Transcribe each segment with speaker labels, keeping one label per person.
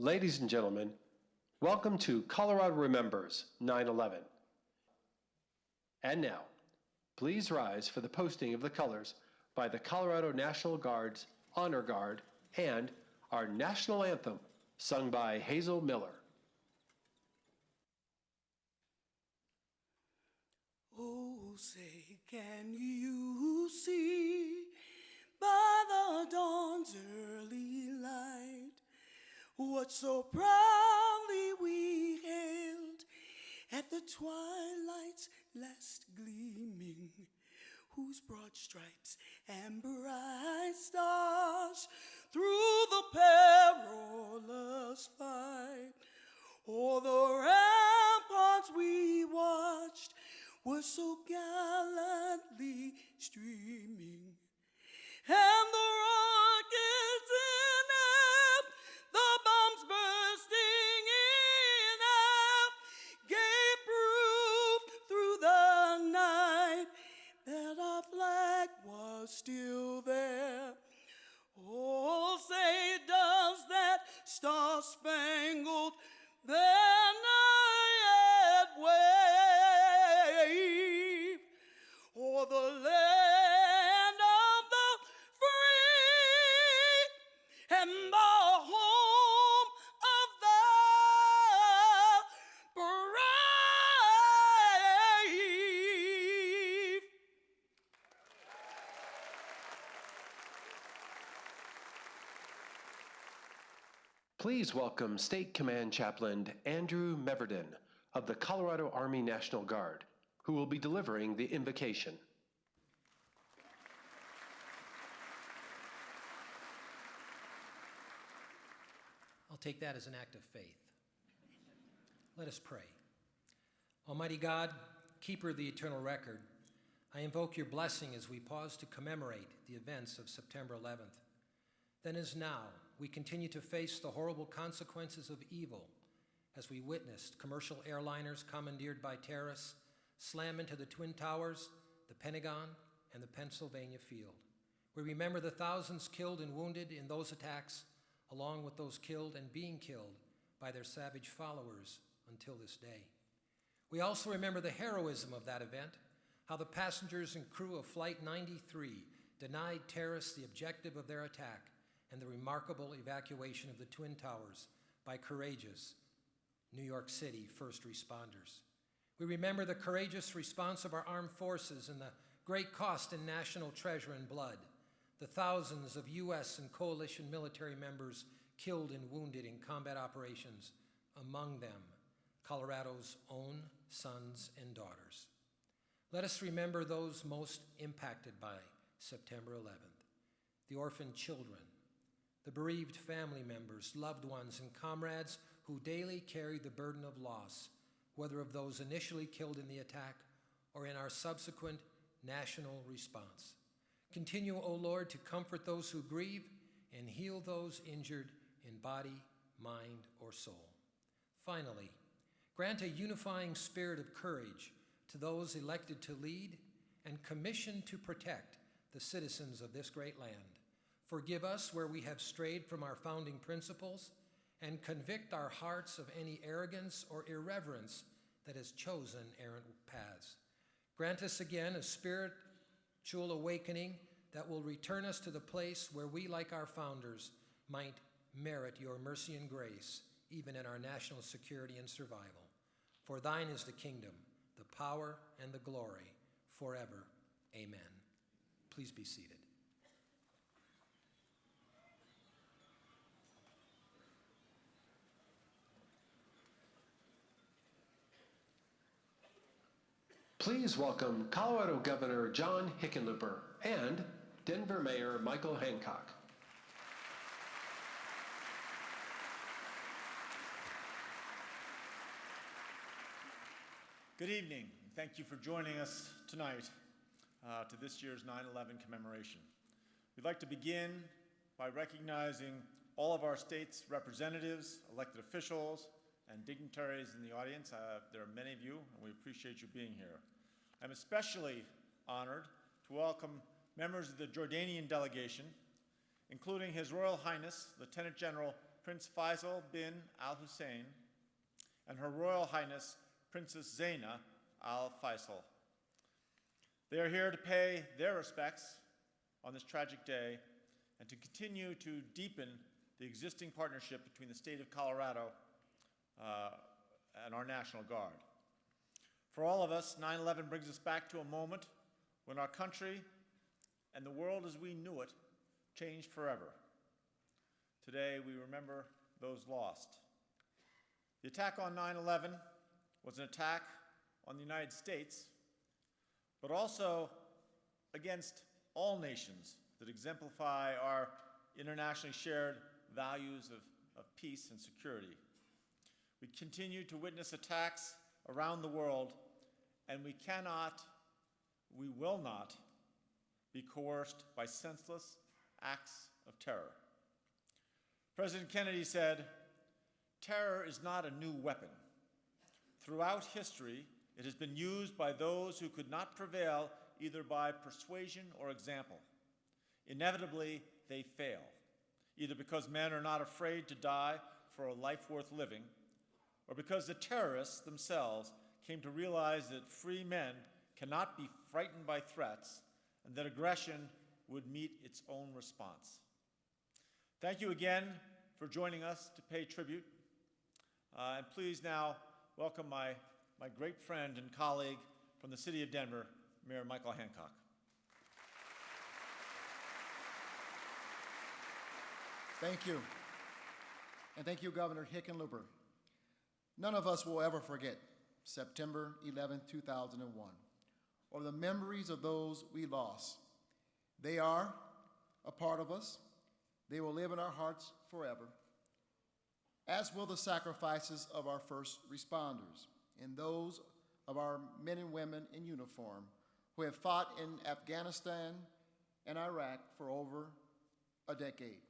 Speaker 1: Ladies and gentlemen, welcome to Colorado Remembers 9/11. And now, please rise for the posting of the colors by the Colorado National Guard's Honor Guard and our national anthem, sung by Hazel Miller.
Speaker 2: Oh, say, can you see by the dawn's early light what so proudly we hailed at the twilight's last gleaming, whose broad stripes and bright stars through the perilous fight o'er the ramparts we watched were so gallantly streaming, and the rockets in air, the bombs bursting in air, gave proof through the night that our flag was still there. Oh, say, does that star-spangled banner yet wave o'er the land of the free and the home of the brave?
Speaker 1: Please welcome State Command Chaplain Andrew Meverden of the Colorado Army National Guard, who will be delivering the invocation.
Speaker 3: I'll take that as an act of faith. Let us pray. Almighty God, keeper of the eternal record, I invoke your blessing as we pause to commemorate the events of September 11th. Then as now, we continue to face the horrible consequences of evil as we witnessed commercial airliners commandeered by terrorists slam into the Twin Towers, the Pentagon, and the Pennsylvania Field. We remember the thousands killed and wounded in those attacks, along with those killed and being killed by their savage followers until this day. We also remember the heroism of that event, how the passengers and crew of Flight 93 denied terrorists the objective of their attack, and the remarkable evacuation of the Twin Towers by courageous New York City first responders. We remember the courageous response of our armed forces and the great cost in national treasure and blood, the thousands of U.S. and coalition military members killed and wounded in combat operations, among them Colorado's own sons and daughters. Let us remember those most impacted by September 11th, the orphaned children, the bereaved family members, loved ones, and comrades who daily carry the burden of loss, whether of those initially killed in the attack or in our subsequent national response. Continue, O Lord, to comfort those who grieve and heal those injured in body, mind, or soul. Finally, grant a unifying spirit of courage to those elected to lead and commissioned to protect the citizens of this great land. Forgive us where we have strayed from our founding principles, and convict our hearts of any arrogance or irreverence that has chosen errant paths. Grant us again a spiritual awakening that will return us to the place where we, like our founders, might merit your mercy and grace, even in our national security and survival. For thine is the kingdom, the power, and the glory, forever. Amen. Please be seated.
Speaker 1: Please welcome Colorado Governor John Hickenlooper and Denver Mayor Michael Hancock.
Speaker 4: Good evening. Thank you for joining us tonight to this year's 9/11 commemoration. We'd like to begin by recognizing all of our state's representatives, elected officials, and dignitaries in the audience. There are many of you, and we appreciate you being here. I'm especially honored to welcome members of the Jordanian delegation, including His Royal Highness, Lieutenant General Prince Faisal bin Al Hussein and Her Royal Highness Princess Zaina Al Faisal. They are here to pay their respects on this tragic day and to continue to deepen the existing partnership between the state of Colorado and our National Guard. For all of us, 9/11 brings us back to a moment when our country and the world as we knew it changed forever. Today, we remember those lost. The attack on 9/11 was an attack on the United States, but also against all nations that exemplify our internationally shared values of peace and security. We continue to witness attacks around the world, and we will not be coerced by senseless acts of terror. President Kennedy said, "Terror is not a new weapon. Throughout history, it has been used by those who could not prevail either by persuasion or example. Inevitably, they fail, either because men are not afraid to die for a life worth living, or because the terrorists themselves came to realize that free men cannot be frightened by threats and that aggression would meet its own response." Thank you again for joining us to pay tribute. And please now welcome my great friend and colleague from the city of Denver, Mayor Michael Hancock.
Speaker 5: Thank you. And thank you, Governor Hickenlooper. None of us will ever forget September 11, 2001, or the memories of those we lost. They are a part of us. They will live in our hearts forever, as will the sacrifices of our first responders and those of our men and women in uniform who have fought in Afghanistan and Iraq for over a decade.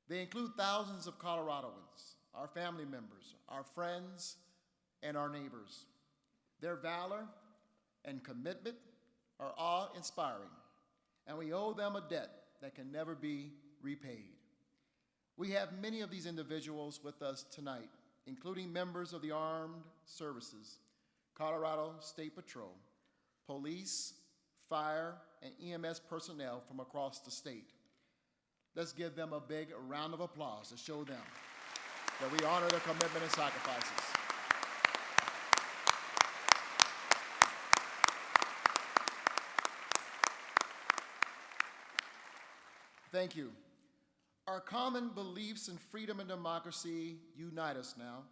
Speaker 5: They include thousands of Coloradoans, our family members, our friends, and our neighbors. Their valor and commitment are awe-inspiring, and we owe them a debt that can never be repaid. We have many of these individuals with us tonight, including members of the Armed Services, Colorado State Patrol, police, fire, and EMS personnel from across the state. Let's give them a big round of applause to show them that we honor their commitment and sacrifices. Thank you. Our common beliefs in freedom and democracy unite us now,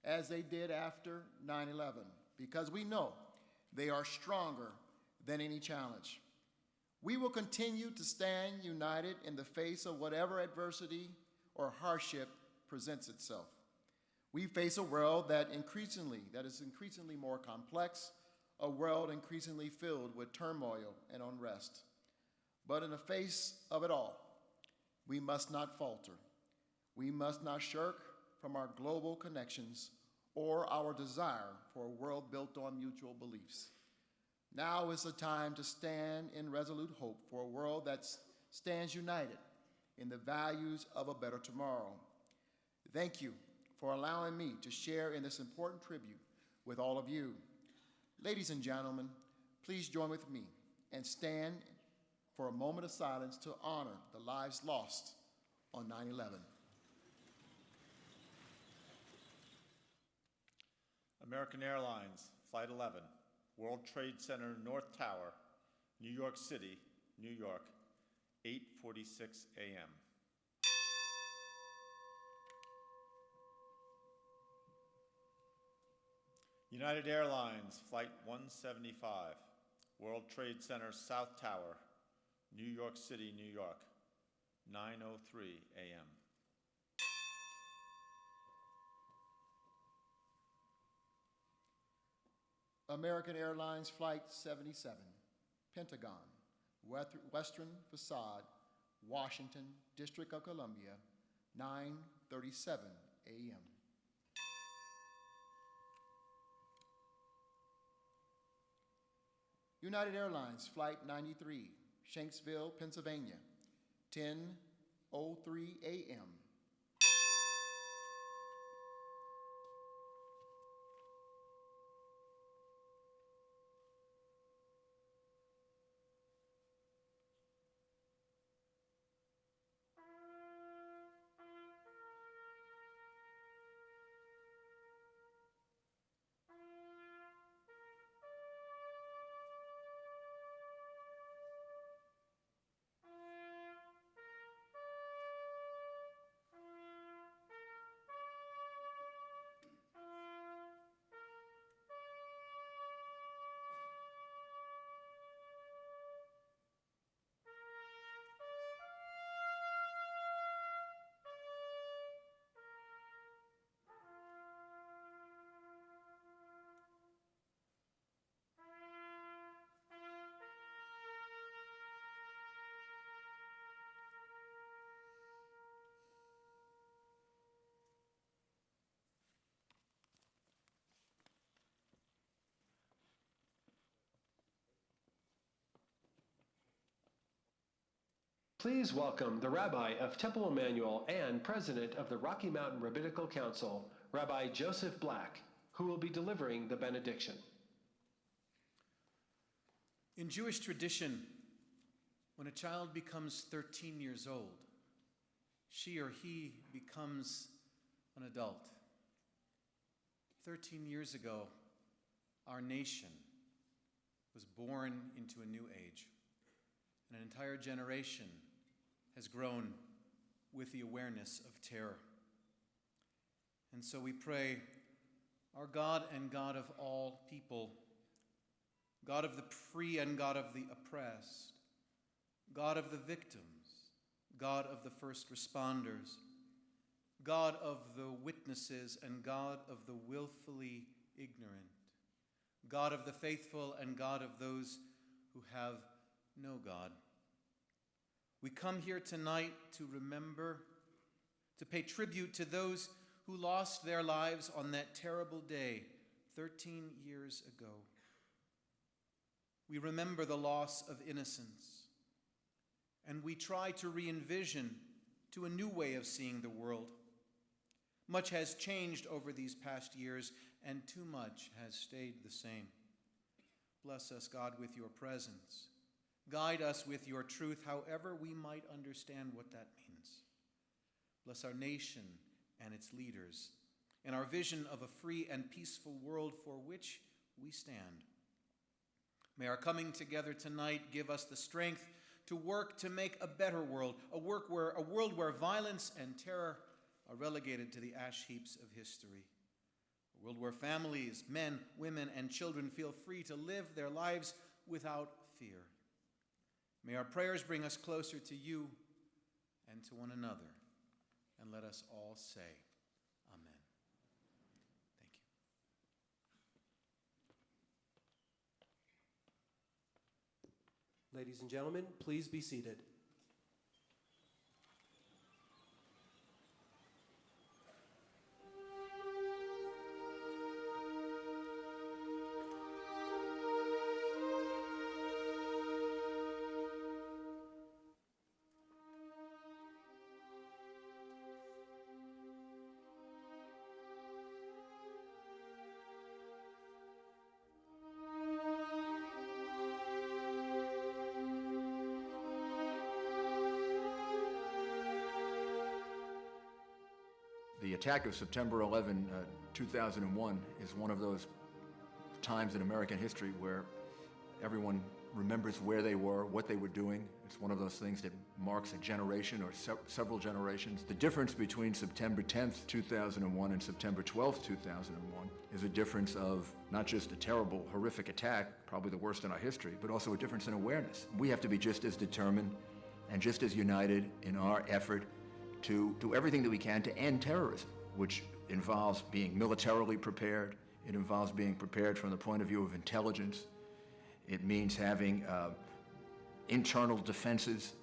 Speaker 5: as they did after 9/11, because we know they are stronger than any challenge. We will continue to stand united in the face of whatever adversity or hardship presents itself. We face a world that is increasingly more complex, a world increasingly filled with turmoil and unrest. But in the face of it all, we must not falter. We must not shirk from our global connections or our desire for a world built on mutual beliefs. Now is the time to stand in resolute hope for a world that stands united in the values of a better tomorrow. Thank you for allowing me to share in this important tribute with all of you. Ladies and gentlemen, please join with me and stand for a moment of silence to honor the lives lost on 9/11.
Speaker 4: American Airlines, Flight 11, World Trade Center North Tower, New York City, New York, 8:46 a.m. United Airlines, Flight 175, World Trade Center South Tower, New York City, New York, 9:03 a.m.
Speaker 5: American Airlines Flight 77, Pentagon, Western Facade, Washington, District of Columbia, 9:37 a.m. United Airlines Flight 93, Shanksville, Pennsylvania, 10:03 a.m.
Speaker 1: Please welcome the Rabbi of Temple Emmanuel and President of the Rocky Mountain Rabbinical Council, Rabbi Joseph Black, who will be delivering the benediction.
Speaker 6: In Jewish tradition, when a child becomes 13 years old, she or he becomes an adult. 13 years ago, our nation was born into a new age, and an entire generation has grown with the awareness of terror. And so we pray, our God and God of all people, God of the free and God of the oppressed, God of the victims, God of the first responders, God of the witnesses and God of the willfully ignorant, God of the faithful and God of those who have no God. We come here tonight to remember, to pay tribute to those who lost their lives on that terrible day 13 years ago. We remember the loss of innocence, and we try to re-envision to a new way of seeing the world. Much has changed over these past years, and too much has stayed the same. Bless us, God, with your presence. Guide us with your truth, however we might understand what that means. Bless our nation and its leaders, and our vision of a free and peaceful world for which we stand. May our coming together tonight give us the strength to work to make a better world, a world where violence and terror are relegated to the ash heaps of history. A world where families, men, women, and children feel free to live their lives without fear. May our prayers bring us closer to you and to one another. And let us all say, Amen. Thank you.
Speaker 7: Ladies and gentlemen, please be seated.
Speaker 8: The attack of September 11, 2001 is one of those times in American history where everyone remembers where they were, what they were doing. It's one of those things that marks a generation or several generations. The difference between September 10th, 2001 and September 12th, 2001 is a difference of not just a terrible, horrific attack, probably the worst in our history, but also a difference in awareness. We have to be just as determined and just as united in our effort to do everything that we can to end terrorism, which involves being militarily prepared. It involves being prepared from the point of view of intelligence. It means having internal defenses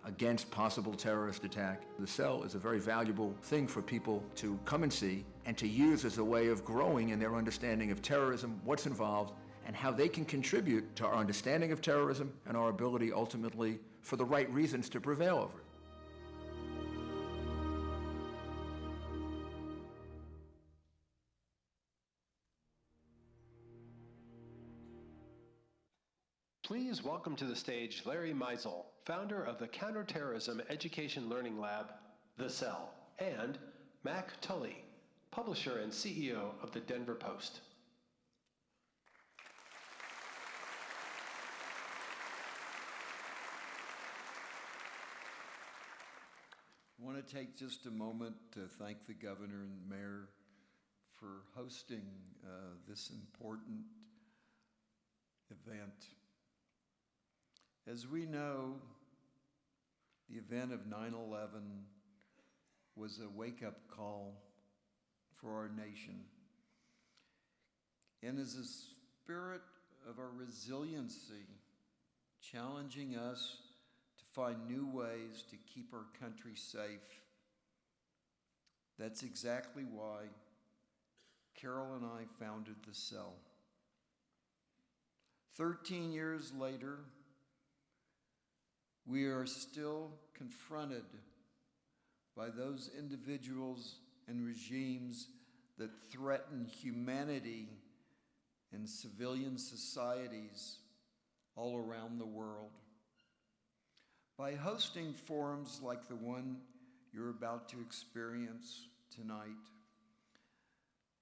Speaker 8: against possible terrorist attack. The cell is a very valuable thing for people to come and see and to use as a way of growing in their understanding of terrorism, what's involved, and how they can contribute to our understanding of terrorism and our ability ultimately, for the right reasons, to prevail over it.
Speaker 1: Please welcome to the stage Larry Meisel, founder of the Counterterrorism Education Learning Lab, The Cell, and Mac Tully, publisher and CEO of the Denver Post.
Speaker 9: I want to take just a moment to thank the governor and mayor for hosting this important event. As we know, the event of 9/11 was a wake-up call for our nation. And as a spirit of our resiliency, challenging us to find new ways to keep our country safe, that's exactly why Carol and I founded The Cell. 13 years later, we are still confronted by those individuals and regimes that threaten humanity and civilian societies all around the world. By hosting forums like the one you're about to experience tonight,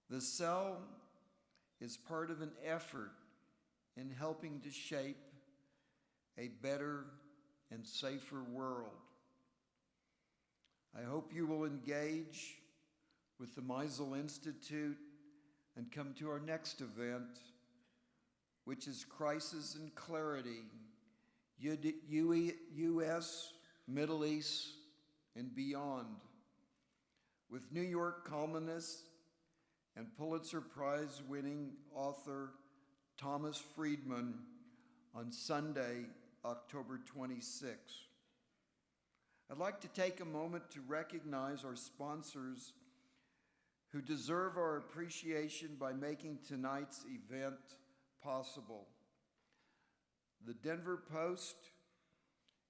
Speaker 9: the cell is part of an effort in helping to shape a better and safer world. I hope you will engage with the Meisel Institute and come to our next event, which is Crisis and Clarity, U.S., Middle East, and beyond, with New York columnist and Pulitzer Prize-winning author Thomas Friedman on Sunday, October 26. I'd like to take a moment to recognize our sponsors who deserve our appreciation by making tonight's event possible. The Denver Post,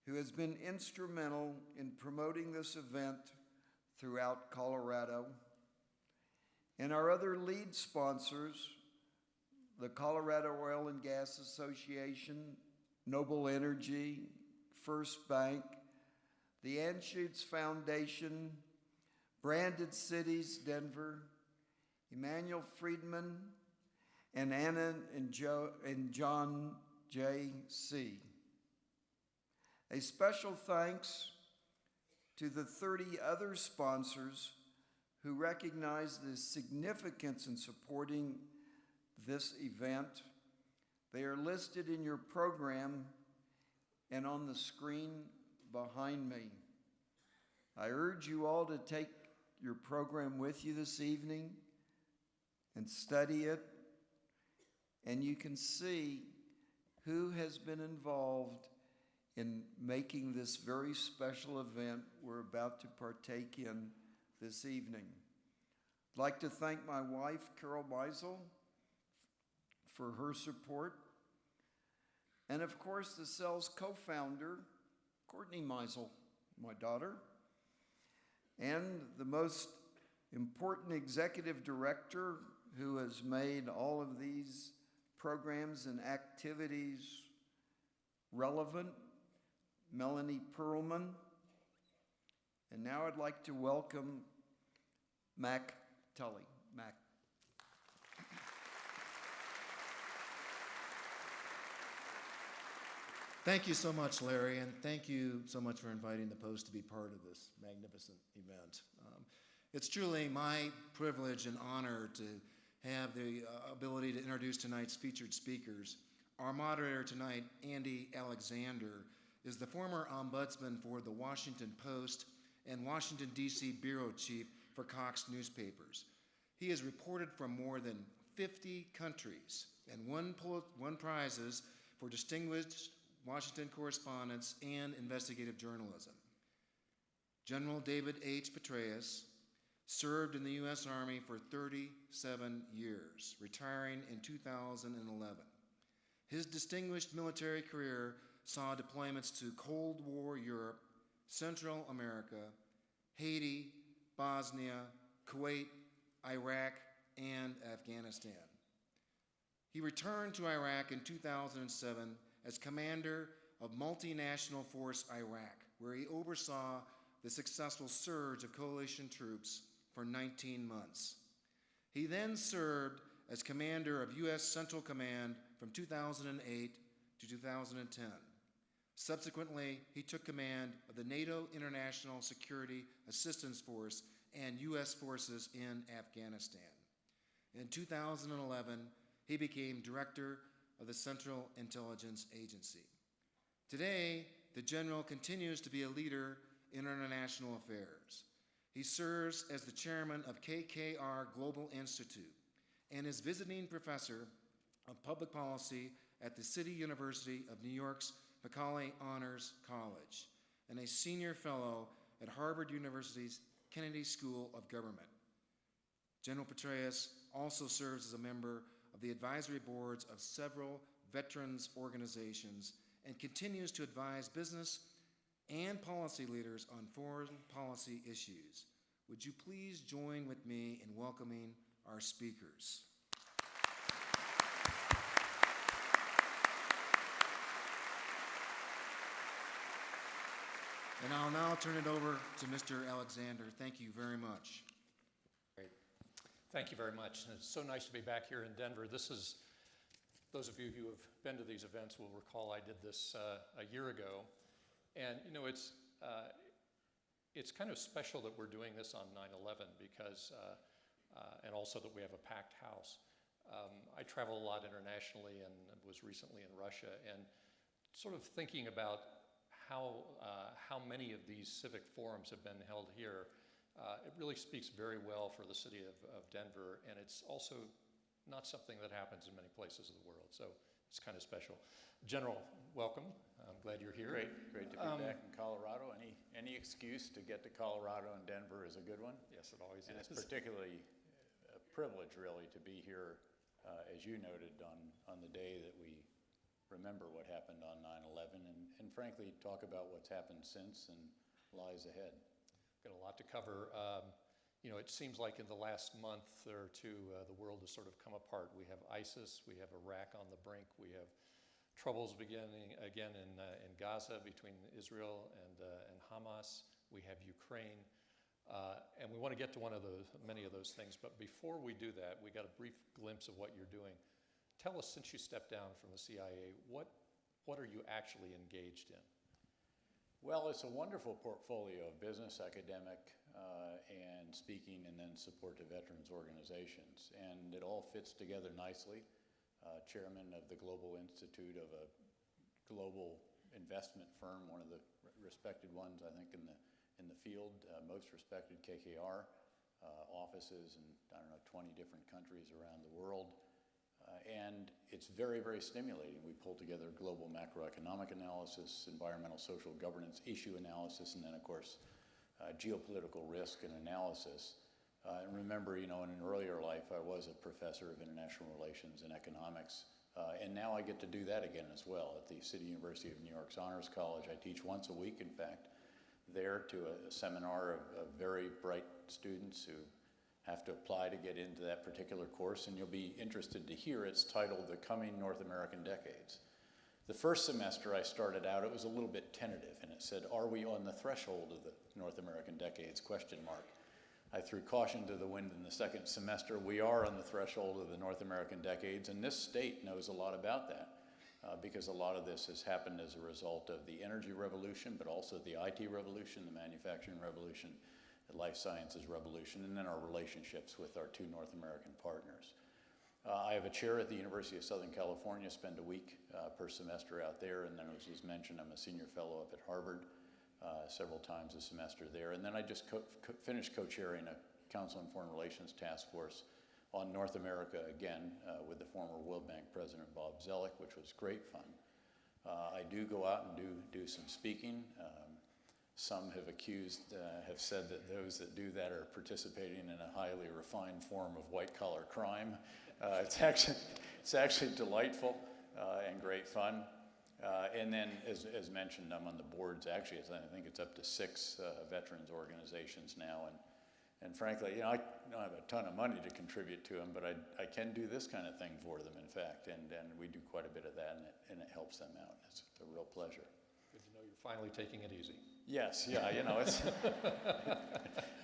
Speaker 9: who has been instrumental in promoting this event throughout Colorado, and our other lead sponsors, the Colorado Oil and Gas Association, Noble Energy, First Bank, the Anschutz Foundation, Branded Cities Denver, Emmanuel Friedman, and Anna and John J.C. A special thanks to the 30 other sponsors who recognize the significance in supporting this event. They are listed in your program and on the screen behind me. I urge you all to take your program with you this evening and study it, and you can see who has been involved in making this very special event we're about to partake in this evening. I'd like to thank my wife, Carol Meisel, for her support, and of course the cell's co-founder, Courtney Meisel, my daughter, and the most important executive director who has made all of these programs and activities relevant, Melanie Perlman. And now I'd like to welcome Mac Tully. Mac.
Speaker 10: Thank you so much, Larry, and thank you so much for inviting the Post to be part of this magnificent event. It's truly my privilege and honor to have the ability to introduce tonight's featured speakers. Our moderator tonight, Andy Alexander, is the former ombudsman for the Washington Post and Washington, D.C. bureau chief for Cox Newspapers. He has reported from more than 50 countries and won prizes for distinguished Washington correspondence and investigative journalism. General David H. Petraeus served in the U.S. Army for 37 years, retiring in 2011. His distinguished military career saw deployments to Cold War Europe, Central America, Haiti, Bosnia, Kuwait, Iraq, and Afghanistan. He returned to Iraq in 2007 as commander of Multinational Force Iraq, where he oversaw the successful surge of coalition troops for 19 months. He then served as commander of U.S. Central Command from 2008 to 2010. Subsequently, he took command of the NATO International Security Assistance Force and U.S. forces in Afghanistan. In 2011, he became director of the Central Intelligence Agency. Today, the general continues to be a leader in international affairs. He serves as the chairman of KKR Global Institute and is visiting professor of public policy at the City University of New York's Macaulay Honors College and a senior fellow at Harvard University's Kennedy School of Government. General Petraeus also serves as a member of the advisory boards of several veterans organizations and continues to advise business and policy leaders on foreign policy issues. Would you please join with me in welcoming our speakers? And I'll now turn it over to Mr. Alexander. Thank you very much.
Speaker 11: Great. Thank you very much. And it's so nice to be back here in Denver. This is, those of you who have been to these events will recall I did this a year ago. And you know, it's kind of special that we're doing this on 9/11 because, and also that we have a packed house. I travel a lot internationally and was recently in Russia, and sort of thinking about how many of these civic forums have been held here, it really speaks very well for the city of Denver, and it's also not something that happens in many places of the world, so it's kind of special. General, welcome. I'm glad you're here.
Speaker 12: Great to be back in Colorado. Any excuse to get to Colorado and Denver is a good one.
Speaker 11: Yes, it always
Speaker 12: and
Speaker 11: is.
Speaker 12: It's particularly a privilege, really, to be here, as you noted, on the day that we remember what happened on 9/11 and frankly talk about what's happened since and lies ahead.
Speaker 11: Got a lot to cover. You know, it seems like in the last month or two, the world has sort of come apart. We have ISIS, we have Iraq on the brink, we have troubles beginning again in Gaza between Israel and Hamas. We have Ukraine, and we want to get to many of those things. But before we do that, we got a brief glimpse of what you're doing. Tell us, since you stepped down from the CIA, what are you actually engaged in?
Speaker 12: Well, it's a wonderful portfolio of business, academic, and speaking, and then support to veterans organizations. And it all fits together nicely. Chairman of the Global Institute of a global investment firm, one of the respected ones, I think, in the field, most respected, KKR, offices in, 20 different countries around the world. And it's very, very stimulating. We pull together global macroeconomic analysis, environmental, social governance issue analysis, and then, of course, geopolitical risk and analysis. And remember, in an earlier life, I was a professor of international relations and economics, and now I get to do that again as well at the City University of New York's Honors College. I teach once a week, in fact, there to a seminar of very bright students who have to apply to get into that particular course, and you'll be interested to hear it's titled The Coming North American Decades. The first semester I started out, it was a little bit tentative, and it said, are we on the threshold of the North American decades, ? I threw caution to the wind in the second semester. We are on the threshold of the North American decades, and this state knows a lot about that because a lot of this has happened as a result of the energy revolution, but also the IT revolution, the manufacturing revolution, the life sciences revolution, and then our relationships with our two North American partners. I have a chair at the University of Southern California, spend a week per semester out there, and then as was mentioned, I'm a senior fellow up at Harvard several times a semester there. And then I just finished co-chairing a Council on Foreign Relations task force on North America again with the former World Bank President Bob Zoellick, which was great fun. I do go out and do some speaking. Some have said that those that do that are participating in a highly refined form of white-collar crime. It's actually delightful and great fun. And then, as mentioned, I'm on the boards. Actually, I think it's up to 6 veterans organizations now. And frankly, I don't have a ton of money to contribute to them, but I can do this kind of thing for them, in fact. And we do quite a bit of that, and it helps them out. It's a real pleasure.
Speaker 11: Good to know you're finally taking it easy.
Speaker 12: Yes, yeah, it's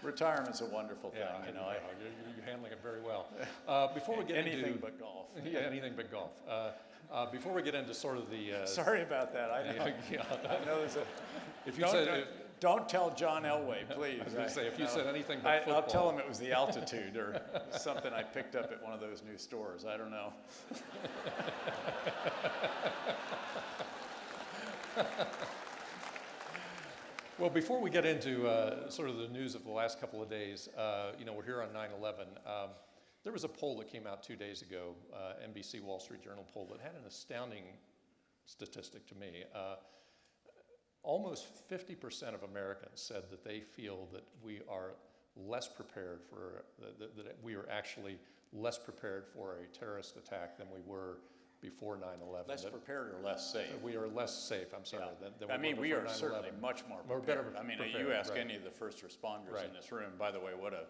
Speaker 12: retirement's a wonderful thing.
Speaker 11: You're handling it very well. Before we get
Speaker 12: anything but golf.
Speaker 11: Yeah, anything but golf. Before we get into sort of the
Speaker 12: sorry about that. I know. I know there's a.
Speaker 11: If you
Speaker 12: don't tell John Elway, please.
Speaker 11: I was going to say, if you said anything but football.
Speaker 12: I'll tell him it was the altitude or something I picked up at one of those new stores. I don't know.
Speaker 11: Well, before we get into sort of the news of the last couple of days, we're here on 9/11. There was a poll that came out 2 days ago, NBC Wall Street Journal poll, that had an astounding statistic to me. Almost 50% of Americans said that they feel that we are less prepared for, that we are actually less prepared for a terrorist attack than we were before 9/11.
Speaker 12: Less prepared or less safe?
Speaker 11: We are less safe, I'm sorry,
Speaker 12: Yeah.
Speaker 11: than
Speaker 12: I
Speaker 11: we
Speaker 12: mean,
Speaker 11: were
Speaker 12: we
Speaker 11: before
Speaker 12: are certainly
Speaker 11: 9/11.
Speaker 12: much more
Speaker 11: We're
Speaker 12: prepared.
Speaker 11: better
Speaker 12: I mean,
Speaker 11: prepared,
Speaker 12: you ask
Speaker 11: right.
Speaker 12: any of the first responders
Speaker 11: Right.
Speaker 12: in this room, by the way, what a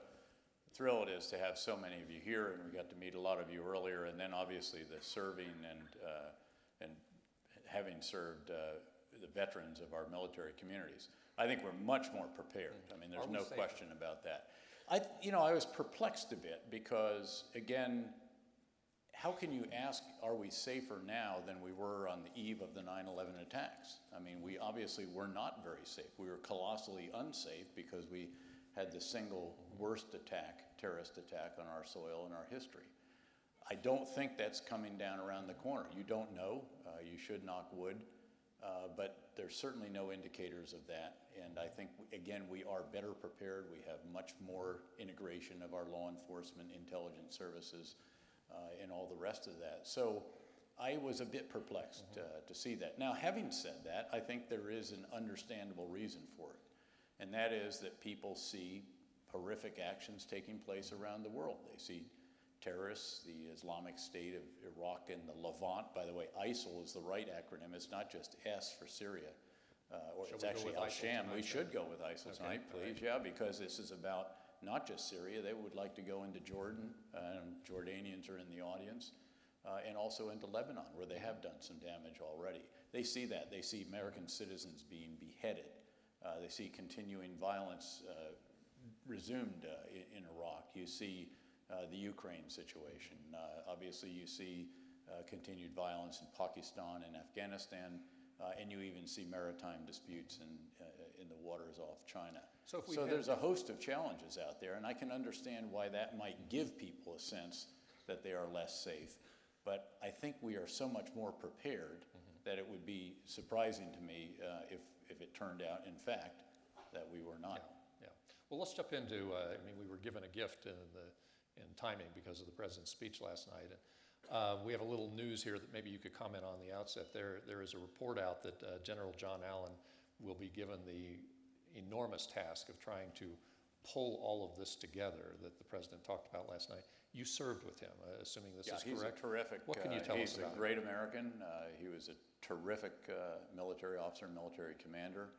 Speaker 12: thrill it is to have so many of you here, and we got to meet a lot of you earlier, and then obviously the serving and having served the veterans of our military communities. I think we're much more prepared. I mean, there's
Speaker 11: Are we
Speaker 12: no
Speaker 11: safer?
Speaker 12: question about that. I was perplexed a bit because, again, how can you ask, are we safer now than we were on the eve of the 9/11 attacks? I mean, we obviously were not very safe. We were colossally unsafe because we had the single worst terrorist attack on our soil in our history. I don't think that's coming down around the corner. You don't know. You should knock wood. But there's certainly no indicators of that. And I think, again, we are better prepared. We have much more integration of our law enforcement, intelligence services, and all the rest of that. So I was a bit perplexed to see that. Now, having said that, I think there is an understandable reason for it. And that is that people see horrific actions taking place around the world. They see terrorists, the Islamic State of Iraq and the Levant. By the way, ISIL is the right acronym. It's not just S for Syria, or
Speaker 11: Shall
Speaker 12: it's
Speaker 11: we go
Speaker 12: actually
Speaker 11: with ISIL
Speaker 12: Al-Sham.
Speaker 11: tonight
Speaker 12: We
Speaker 11: then?
Speaker 12: should go with ISIL
Speaker 11: Okay,
Speaker 12: tonight,
Speaker 11: all
Speaker 12: please.
Speaker 11: right.
Speaker 12: Yeah, because this is about not just Syria. They would like to go into Jordan, and Jordanians are in the audience, and also into Lebanon, where they have done some damage already. They see that. They see American citizens being beheaded. They see continuing violence resumed in Iraq. You see the Ukraine situation. Obviously, you see continued violence in Pakistan and Afghanistan, and you even see maritime disputes in the waters off China.
Speaker 11: So if we
Speaker 12: So
Speaker 11: had-
Speaker 12: there's a host of challenges out there, and I can understand why that might give people a sense that they are less safe. But I think we are so much more prepared that it would be surprising to me if it turned out, in fact, that we were not.
Speaker 11: Yeah. Well, let's jump into, we were given a gift in timing because of the president's speech last night. We have a little news here that maybe you could comment on the outset. There is a report out that General John Allen will be given the enormous task of trying to pull all of this together that the president talked about last night. You served with him, assuming this is
Speaker 12: He's
Speaker 11: correct.
Speaker 12: a terrific.
Speaker 11: What can you tell us about
Speaker 12: He's a
Speaker 11: him?
Speaker 12: great American. He was a terrific military officer, military commander.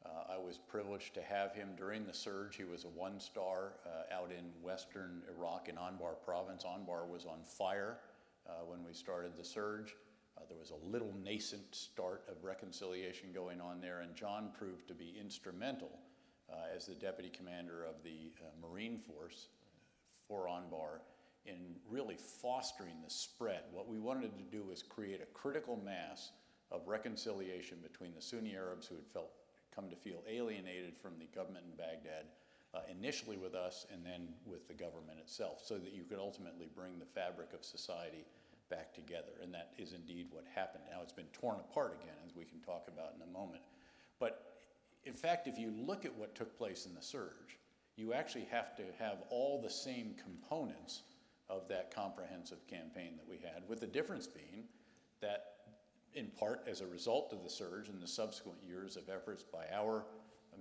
Speaker 12: I was privileged to have him during the surge. He was a one-star out in western Iraq in Anbar province. Anbar was on fire when we started the surge. There was a little nascent start of reconciliation going on there, and John proved to be instrumental as the deputy commander of the Marine Force for Anbar in really fostering the spread. What we wanted to do was create a critical mass of reconciliation between the Sunni Arabs who had come to feel alienated from the government in Baghdad, initially with us and then with the government itself, so that you could ultimately bring the fabric of society back together. And that is indeed what happened. Now it's been torn apart again, as we can talk about in a moment. But in fact, if you look at what took place in the surge, you actually have to have all the same components of that comprehensive campaign that we had, with the difference being that in part as a result of the surge and the subsequent years of efforts by our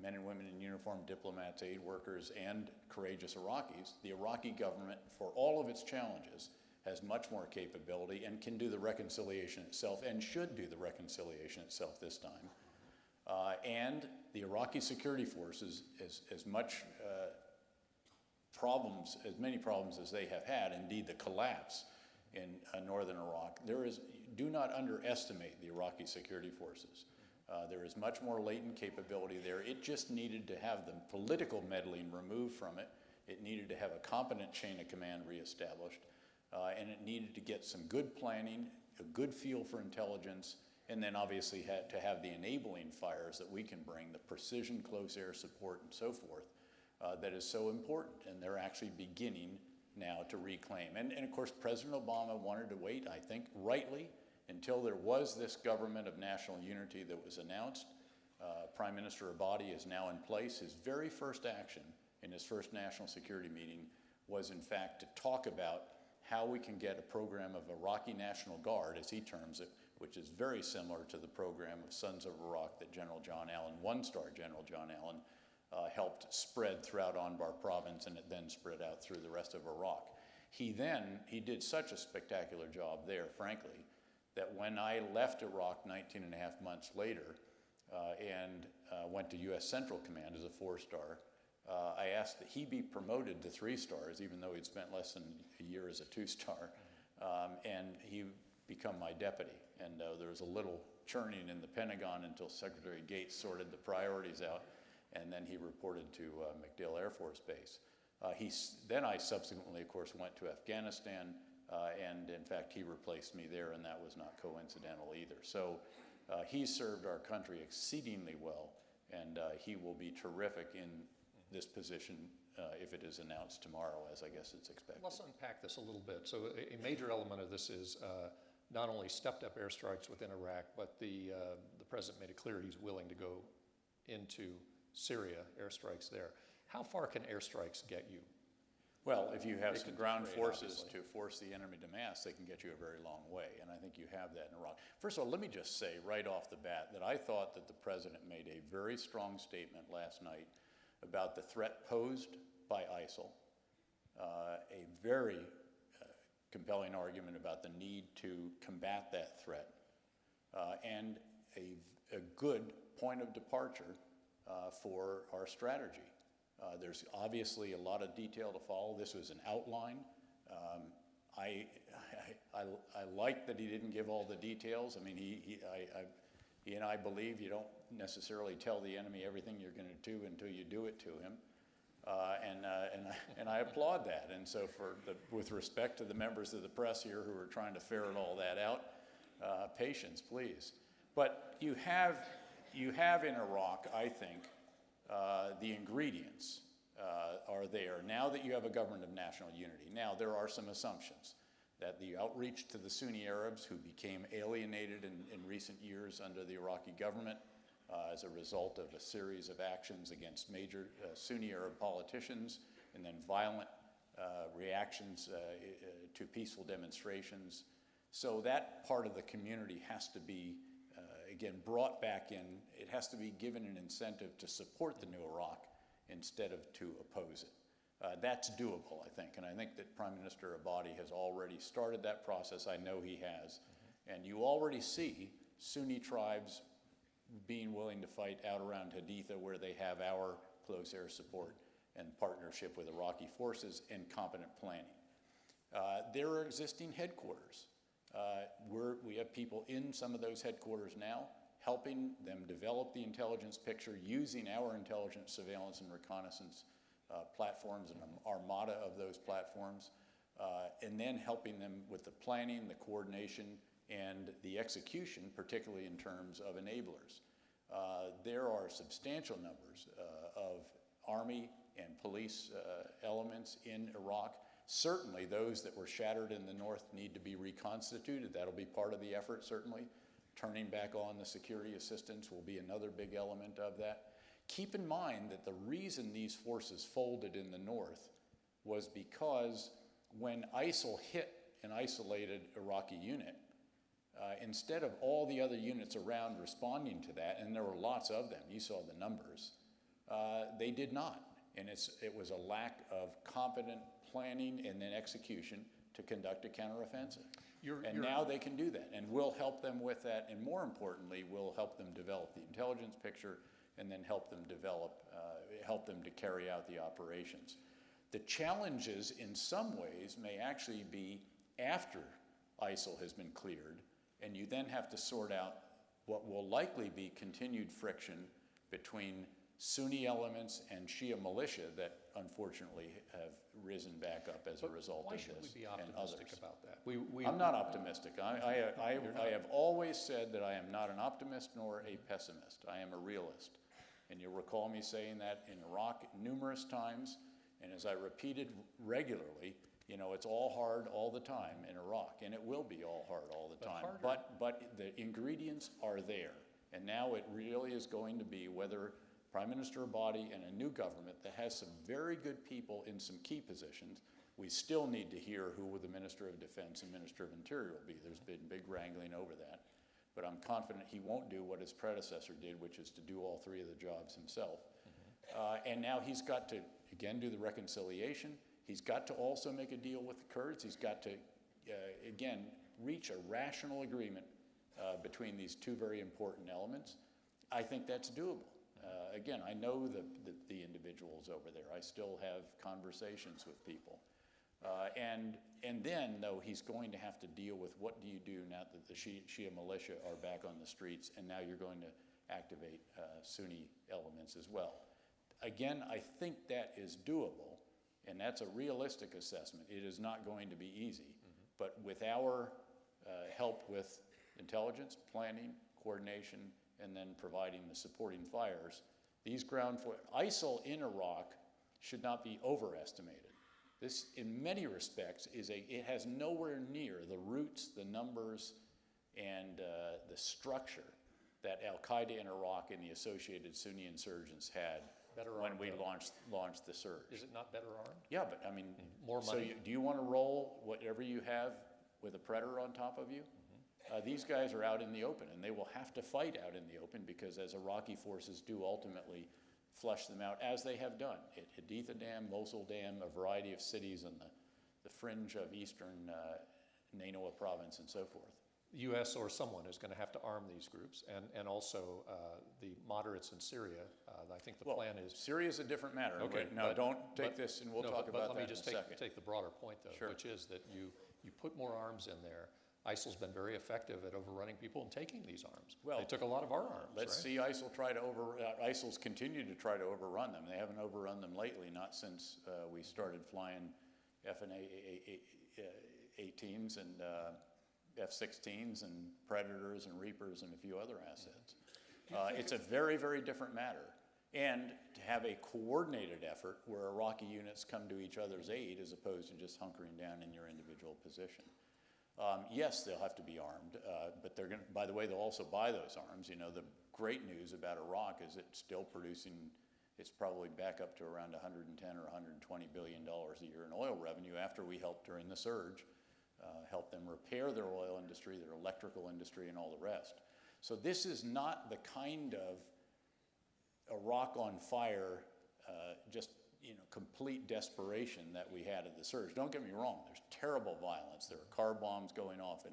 Speaker 12: men and women in uniform, diplomats, aid workers, and courageous Iraqis, the Iraqi government, for all of its challenges, has much more capability and can do the reconciliation itself and should do the reconciliation itself this time. And the Iraqi security forces, as many problems as they have had, indeed the collapse in northern Iraq, do not underestimate the Iraqi security forces. There is much more latent capability there. It just needed to have the political meddling removed from it. It needed to have a competent chain of command reestablished, and it needed to get some good planning, a good feel for intelligence, and then obviously had to have the enabling fires that we can bring, the precision close air support and so forth, that is so important, and they're actually beginning now to reclaim. And of course, President Obama wanted to wait, I think rightly, until there was this government of national unity that was announced. Prime Minister Abadi is now in place. His very first action in his first national security meeting was in fact to talk about how we can get a program of Iraqi National Guard, as he terms it, which is very similar to the program of Sons of Iraq that General John Allen, one-star General John Allen, helped spread throughout Anbar province, and it then spread out through the rest of Iraq. He did such a spectacular job there, frankly, that when I left Iraq 19 and a half months later and went to U.S. Central Command as a 4-star, I asked that he be promoted to 3 stars, even though he'd spent less than a year as a 2-star, and he become my deputy. And there was a little churning in the Pentagon until Secretary Gates sorted the priorities out, and then he reported to MacDill Air Force Base. Then I subsequently, of course, went to Afghanistan, and in fact, he replaced me there, and that was not coincidental either. So he served our country exceedingly well, and he will be terrific in this position if it is announced tomorrow, as I guess it's expected.
Speaker 11: Let's unpack this a little bit. So a major element of this is not only stepped up airstrikes within Iraq, but the president made it clear he's willing to go into Syria, airstrikes there. How far can airstrikes get you?
Speaker 12: Well, if you have
Speaker 11: They
Speaker 12: some
Speaker 11: can
Speaker 12: ground
Speaker 11: degrade,
Speaker 12: forces
Speaker 11: obviously.
Speaker 12: to force the enemy to mass, they can get you a very long way, and I think you have that in Iraq. First of all, let me just say right off the bat that I thought that the president made a very strong statement last night about the threat posed by ISIL, a very compelling argument about the need to combat that threat, and a good point of departure for our strategy. There's obviously a lot of detail to follow. This was an outline. I like that he didn't give all the details. I mean, he and I believe you don't necessarily tell the enemy everything you're going to do until you do it to him. And I applaud that. And so with respect to the members of the press here who are trying to ferret all that out, patience, please. But you have in Iraq, I think, the ingredients are there. Now that you have a government of national unity. Now, there are some assumptions that the outreach to the Sunni Arabs who became alienated in recent years under the Iraqi government as a result of a series of actions against major Sunni Arab politicians and then violent reactions to peaceful demonstrations. So that part of the community has to be, again, brought back in. It has to be given an incentive to support the new Iraq instead of to oppose it. That's doable, I think, and I think that Prime Minister Abadi has already started that process. I know he has. And you already see Sunni tribes being willing to fight out around Haditha, where they have our close air support and partnership with Iraqi forces and competent planning. There are existing headquarters. We have people in some of those headquarters now, helping them develop the intelligence picture, using our intelligence, surveillance, and reconnaissance platforms and an armada of those platforms, and then helping them with the planning, the coordination, and the execution, particularly in terms of enablers. There are substantial numbers of Army and police elements in Iraq. Certainly those that were shattered in the north need to be reconstituted. That'll be part of the effort, certainly. Turning back on the security assistance will be another big element of that. Keep in mind that the reason these forces folded in the north was because when ISIL hit an isolated Iraqi unit, instead of all the other units around responding to that, and there were lots of them, you saw the numbers, they did not. And it was a lack of competent planning and then execution to conduct a counteroffensive. Now they can do that, and we'll help them with that, and more importantly, we'll help them develop the intelligence picture and then help them to carry out the operations. The challenges in some ways may actually be after ISIL has been cleared, and you then have to sort out what will likely be continued friction between Sunni elements and Shia militia that unfortunately have risen back up as a result of this.
Speaker 11: Why should we be
Speaker 12: and
Speaker 11: optimistic
Speaker 12: others.
Speaker 11: about that?
Speaker 12: I'm not optimistic. I have always said that I am not an optimist nor a pessimist. I am a realist. And you'll recall me saying that in Iraq numerous times, and as I repeated regularly, you know, it's all hard all the time in Iraq, and it will be all hard all the time. But the ingredients are there, and now it really is going to be whether Prime Minister Abadi and a new government that has some very good people in some key positions. We still need to hear who the Minister of Defense and Minister of Interior will be. There's been big wrangling over that. But I'm confident he won't do what his predecessor did, which is to do all three of the jobs himself. And now he's got to, again, do the reconciliation. He's got to also make a deal with the Kurds. He's got to, again, reach a rational agreement between these two very important elements, I think that's doable. Again, I know the individuals over there. I still have conversations with people. And then, though, he's going to have to deal with what do you do now that the Shia militia are back on the streets, and now you're going to activate Sunni elements as well. Again, I think that is doable, and that's a realistic assessment. It is not going to be easy, but with our help with intelligence, planning, coordination, and then providing the supporting fires, these ISIL in Iraq should not be overestimated. This, in many respects, it has nowhere near the roots, the numbers, and the structure that Al-Qaeda in Iraq and the associated Sunni insurgents had when we launched the surge.
Speaker 11: Is it not better armed?
Speaker 12: Yeah, but I mean,
Speaker 11: more money.
Speaker 12: So do you want to roll whatever you have with a Predator on top of you? These guys are out in the open, and they will have to fight out in the open because as Iraqi forces do ultimately flush them out, as they have done at Haditha Dam, Mosul Dam, a variety of cities on the fringe of eastern Nainoa province and so forth.
Speaker 11: The U.S. or someone is going to have to arm these groups, and also the moderates in Syria. I think the plan is...
Speaker 12: Syria is a different matter.
Speaker 11: Okay,
Speaker 12: now don't take this, and we'll talk about that in a second.
Speaker 11: Let me just take the broader point, though,
Speaker 12: Sure.
Speaker 11: which is that you put more arms in there. ISIL's been very effective at overrunning people and taking these arms.
Speaker 12: Well,
Speaker 11: they took a lot of our arms.
Speaker 12: Let's see ISIL try to ISIL's continued to try to overrun them. They haven't overrun them lately, not since we started flying F/A-18s and F-16s and Predators and Reapers and a few other assets. It's a very, very different matter. And to have a coordinated effort where Iraqi units come to each other's aid as opposed to just hunkering down in your individual position. Yes, they'll have to be armed, but they're going to, by the way, they'll also buy those arms. You know, the great news about Iraq is it's still producing, it's probably back up to around 110 or 120 billion dollars a year in oil revenue after we helped during the surge, help them repair their oil industry, their electrical industry, and all the rest. So this is not the kind of Iraq on fire, just complete desperation that we had at the surge. Don't get me wrong, there's terrible violence. There are car bombs going off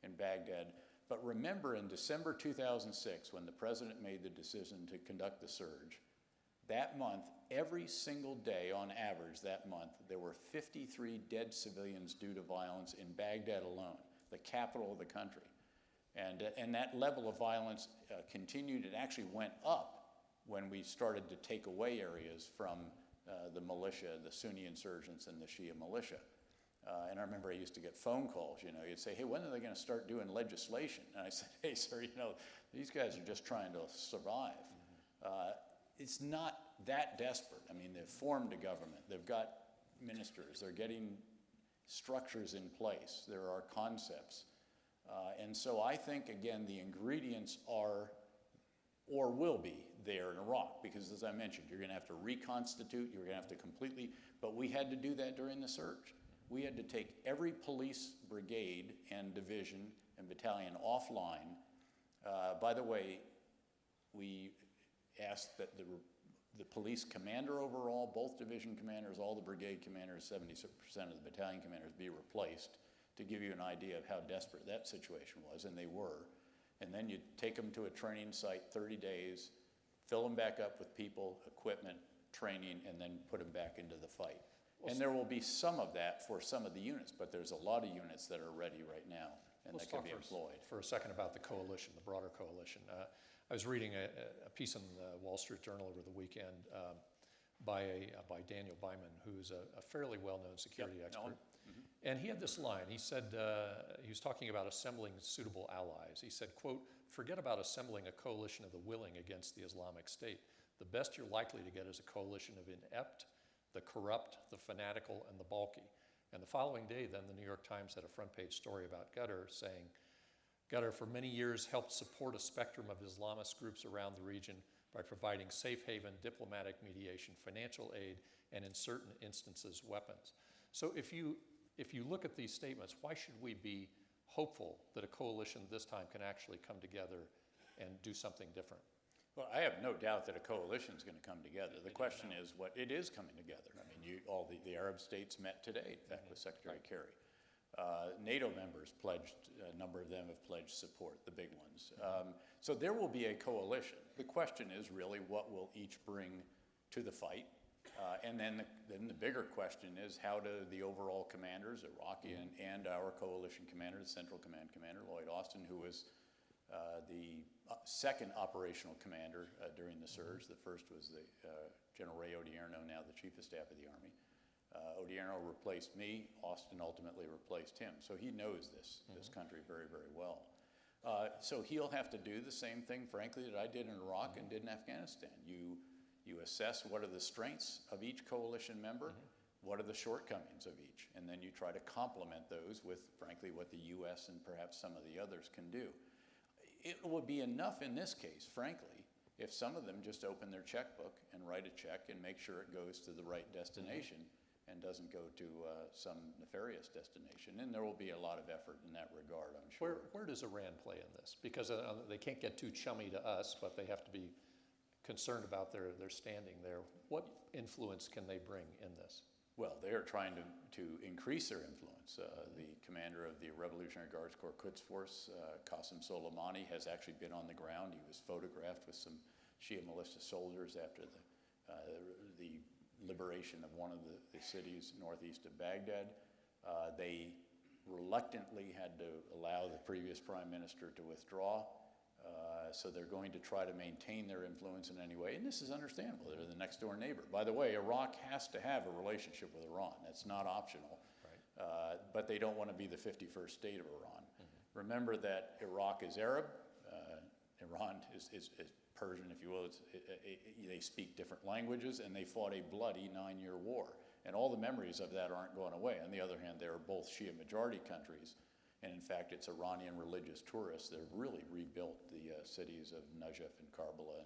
Speaker 12: in Baghdad. But remember in December 2006, when the president made the decision to conduct the surge, that month, every single day on average that month, there were 53 dead civilians due to violence in Baghdad alone, the capital of the country. And that level of violence continued. It actually went up when we started to take away areas from the militia, the Sunni insurgents and the Shia militia. And I remember I used to get phone calls, you'd say, hey, when are they going to start doing legislation? And I said, hey, sir, these guys are just trying to survive. It's not that desperate. I mean, they've formed a government. They've got ministers. They're getting structures in place. There are concepts. And so I think, again, the ingredients are or will be there in Iraq, because as I mentioned, you're going to have to reconstitute, you're going to have to completely, but we had to do that during the surge. We had to take every police brigade and division and battalion offline. By the way, we asked that the police commander overall, both division commanders, all the brigade commanders, 70% of the battalion commanders be replaced, to give you an idea of how desperate that situation was, and they were. And then you take them to a training site, 30 days, fill them back up with people, equipment, training, and then put them back into the fight. And there will be some of that for some of the units, but there's a lot of units that are ready right now and that can be employed.
Speaker 11: For a second about the coalition, the broader coalition. I was reading a piece in the Wall Street Journal over the weekend by Daniel Byman, who's a fairly well-known security expert. And he had this line. He said, he was talking about assembling suitable allies. He said, quote, forget about assembling a coalition of the willing against the Islamic State. The best you're likely to get is a coalition of inept, the corrupt, the fanatical, and the balky. And the following day, then, the New York Times had a front-page story about Qatar saying, Qatar for many years helped support a spectrum of Islamist groups around the region by providing safe haven, diplomatic mediation, financial aid, and in certain instances, weapons. So if you look at these statements, why should we be hopeful that a coalition this time can actually come together and do something different?
Speaker 12: Well, I have no doubt that a coalition is going to come together. The question is what it is coming together. I mean, all the Arab states met today, in fact, with Secretary Kerry. NATO members pledged, a number of them have pledged support, the big ones. So there will be a coalition. The question is really what will each bring to the fight? And then the bigger question is how do the overall commanders, Iraqi and our coalition commander, the Central Command Commander, Lloyd Austin, who was the second operational commander during the surge. The first was the General Ray Odierno, now the Chief of Staff of the Army. Odierno replaced me. Austin ultimately replaced him. So he knows this country very, very well. So he'll have to do the same thing, frankly, that I did in Iraq and did in Afghanistan. You assess what are the strengths of each coalition member, what are the shortcomings of each, and then you try to complement those with, frankly, what the U.S. and perhaps some of the others can do. It would be enough in this case, frankly, if some of them just open their checkbook and write a check and make sure it goes to the right destination and doesn't go to some nefarious destination. And there will be a lot of effort in that regard, I'm sure.
Speaker 11: Where does Iran play in this? Because they can't get too chummy to us, but they have to be concerned about their standing there. What influence can they bring in this?
Speaker 12: Well, they are trying to increase their influence. The commander of the Revolutionary Guards Corps Quds Force, Qasem Soleimani, has actually been on the ground. He was photographed with some Shia militia soldiers after the liberation of one of the cities northeast of Baghdad. They reluctantly had to allow the previous prime minister to withdraw. So they're going to try to maintain their influence in any way, and this is understandable. They're the next door neighbor. By the way, Iraq has to have a relationship with Iran. That's not optional. Right. But they don't want to be the 51st state of Iran. Remember that Iraq is Arab. Iran is Persian, if you will. They speak different languages, and they fought a bloody 9-year war. And all the memories of that aren't going away. On the other hand, they are both Shia majority countries. And in fact, it's Iranian religious tourists that have really rebuilt the cities of Najaf and Karbala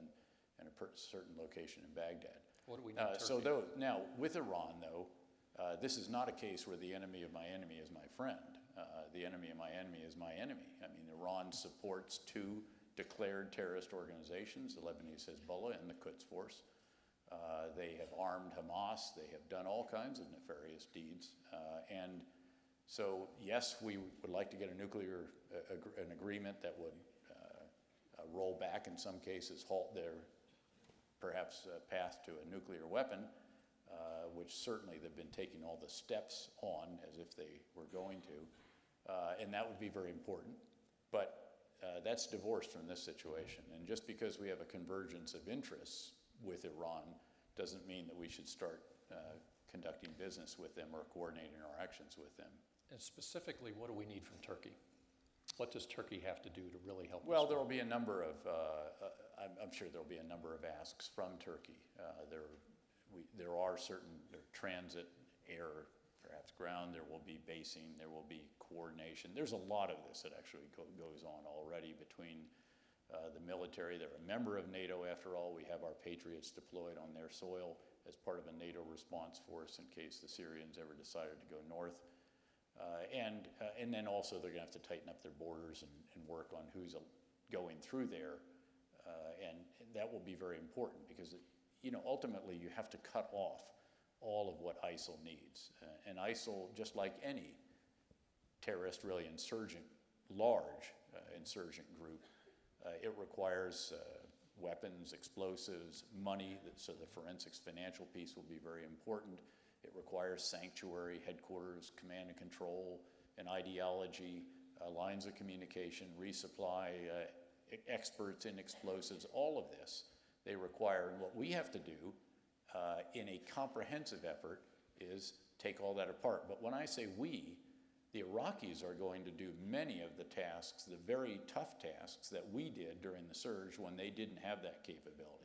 Speaker 12: and a certain location in Baghdad.
Speaker 11: What do we need
Speaker 12: now, with Iran, though, this is not a case where the enemy of my enemy is my friend. The enemy of my enemy is my enemy. I mean, Iran supports 2 declared terrorist organizations, the Lebanese Hezbollah and the Quds Force. They have armed Hamas. They have done all kinds of nefarious deeds. And so, yes, we would like to get an agreement that would roll back, in some cases, halt their perhaps path to a nuclear weapon, which certainly they've been taking all the steps on as if they were going to, and that would be very important. But that's divorced from this situation, and just because we have a convergence of interests with Iran doesn't mean that we should start conducting business with them or coordinating our actions with them.
Speaker 11: And specifically, what do we need from Turkey? What does Turkey have to do to really help us?
Speaker 12: Well, there will be a number of, I'm sure there will be a number of asks from Turkey. There are certain transit, air, perhaps ground, there will be basing, there will be coordination. There's a lot of this that actually goes on already between the military. They're a member of NATO, after all. We have our Patriots deployed on their soil as part of a NATO response force in case the Syrians ever decided to go north. And then also they're going to have to tighten up their borders and work on who's going through there. And that will be very important because, ultimately you have to cut off all of what ISIL needs. And ISIL, just like any terrorist, really large insurgent group, it requires weapons, explosives, money, so the forensics financial piece will be very important. It requires sanctuary, headquarters, command and control, an ideology, lines of communication, resupply, experts in explosives, all of this they require. And what we have to do in a comprehensive effort is take all that apart. But when I say we, the Iraqis are going to do many of the tasks, the very tough tasks that we did during the surge when they didn't have that capability.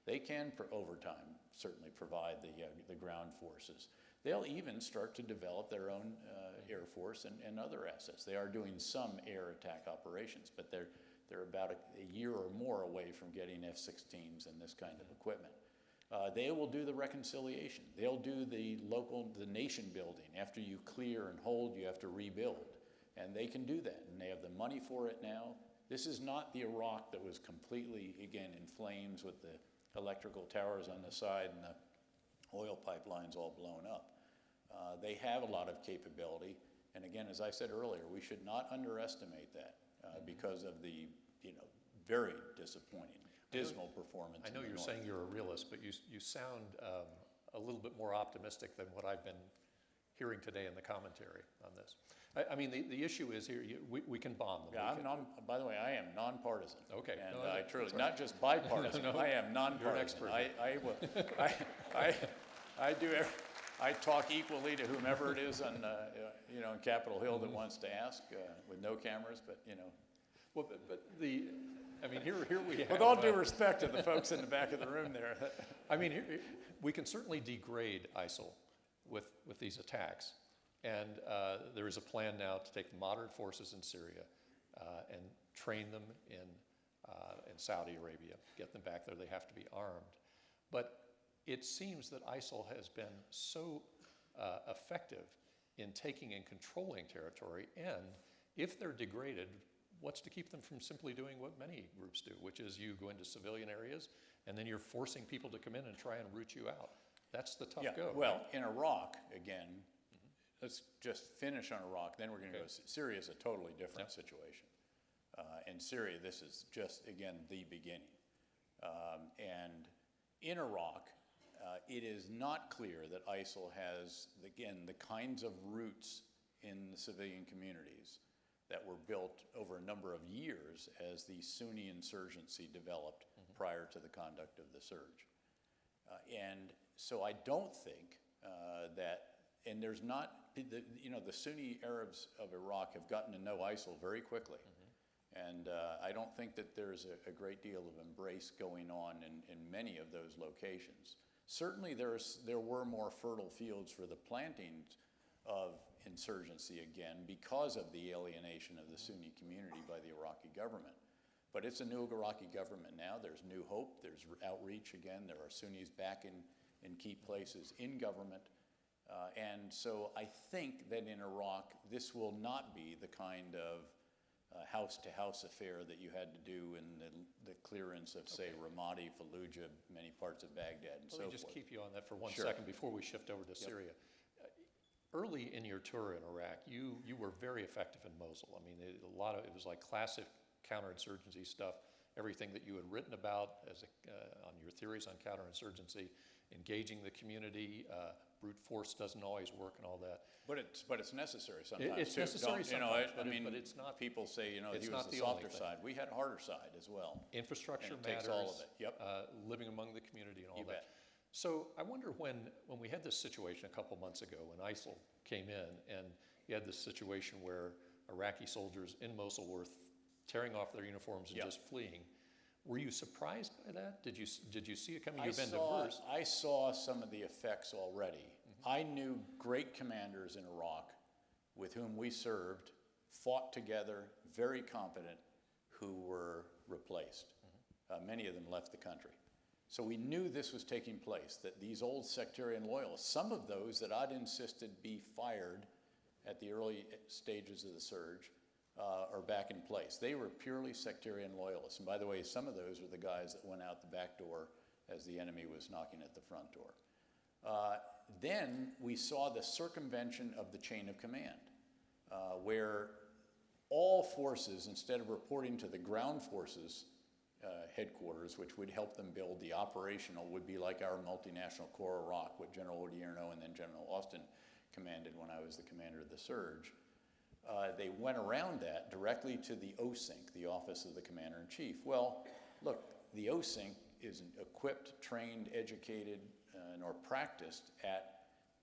Speaker 12: They can, over time, certainly provide the ground forces. They'll even start to develop their own Air Force and other assets. They are doing some air attack operations, but they're about a year or more away from getting F-16s and this kind of equipment. They will do the reconciliation. They'll do the nation building. After you clear and hold, you have to rebuild. And they can do that, and they have the money for it now. This is not the Iraq that was completely, again, in flames with the electrical towers on the side and the oil pipelines all blown up. They have a lot of capability, And again, as I said earlier, we should not underestimate that because of the, very disappointing, dismal performance.
Speaker 11: I know
Speaker 12: in the
Speaker 11: you're
Speaker 12: North.
Speaker 11: saying you're a realist, but you sound a little bit more optimistic than what I've been hearing today in the commentary on this. I mean, the issue is here, we can bomb them.
Speaker 12: Yeah, by the way, I am nonpartisan.
Speaker 11: Okay.
Speaker 12: And
Speaker 11: No,
Speaker 12: I
Speaker 11: that's
Speaker 12: truly,
Speaker 11: right.
Speaker 12: not just bipartisan,
Speaker 11: No,
Speaker 12: I am nonpartisan.
Speaker 11: you're an expert.
Speaker 12: I talk equally to whomever it is on, in Capitol Hill that wants to ask with no cameras, but,
Speaker 11: Well, but I mean, here we have.
Speaker 12: with all due respect to the folks in the back of the room there.
Speaker 11: I mean, we can certainly degrade ISIL with these attacks. And there is a plan now to take the modern forces in Syria and train them in Saudi Arabia, get them back there. They have to be armed. But it seems that ISIL has been so effective in taking and controlling territory, and if they're degraded, what's to keep them from simply doing what many groups do, which is you go into civilian areas, and then you're forcing people to come in and try and root you out. That's the tough go.
Speaker 12: Well, in Iraq, again, let's just finish on Iraq, then we're going to go. Syria is a totally different situation. In Syria, this is just, again, the beginning. And in Iraq, it is not clear that ISIL has, again, the kinds of roots in the civilian communities that were built over a number of years as the Sunni insurgency developed prior to the conduct of the surge. And so I don't think and there's not, the Sunni Arabs of Iraq have gotten to know ISIL very quickly. And I don't think that there's a great deal of embrace going on in many of those locations. Certainly there were more fertile fields for the planting of insurgency again because of the alienation of the Sunni community by the Iraqi government. But it's a new Iraqi government now. There's new hope. There's outreach again. There are Sunnis back in key places in government. And so I think that in Iraq, this will not be the kind of house-to-house affair that you had to do in the clearance of, say, Ramadi, Fallujah, many parts of Baghdad, and so forth.
Speaker 11: Let me just keep you on that for one
Speaker 12: Sure.
Speaker 11: second before we shift over to Syria. Early in your tour in Iraq, you were very effective in Mosul. I mean, it was like classic counterinsurgency stuff, everything that you had written about on your theories on counterinsurgency, engaging the community, brute force doesn't always work and all that.
Speaker 12: But it's necessary sometimes.
Speaker 11: It's
Speaker 12: too.
Speaker 11: necessary
Speaker 12: Don't,
Speaker 11: sometimes,
Speaker 12: but
Speaker 11: it's not.
Speaker 12: People say,
Speaker 11: it's
Speaker 12: he was
Speaker 11: not
Speaker 12: the
Speaker 11: the only
Speaker 12: softer
Speaker 11: thing.
Speaker 12: side. We had a harder side as well.
Speaker 11: Infrastructure
Speaker 12: And it
Speaker 11: matters.
Speaker 12: takes all of it. Yep.
Speaker 11: Living among the community and all
Speaker 12: You
Speaker 11: that.
Speaker 12: bet.
Speaker 11: So I wonder when we had this situation a couple months ago when ISIL came in and you had this situation where Iraqi soldiers in Mosul were tearing off their uniforms and
Speaker 12: Yep.
Speaker 11: just fleeing. Were you surprised by that? Did you see it coming?
Speaker 12: I
Speaker 11: You've been diverse.
Speaker 12: saw some of the effects already. I knew great commanders in Iraq with whom we served, fought together, very competent, who were replaced. Many of them left the country. So we knew this was taking place, that these old sectarian loyalists, some of those that I'd insisted be fired at the early stages of the surge, are back in place. They were purely sectarian loyalists. And by the way, some of those were the guys that went out the back door as the enemy was knocking at the front door. Then we saw the circumvention of the chain of command, where all forces, instead of reporting to the ground forces headquarters, which would help them build the operational, would be like our multinational Corps Iraq, what General Odierno and then General Austin commanded when I was the commander of the surge. They went around that directly to the OSINC, the Office of the Commander-in-Chief. Well, look, the OSINC is equipped, trained, educated, nor practiced at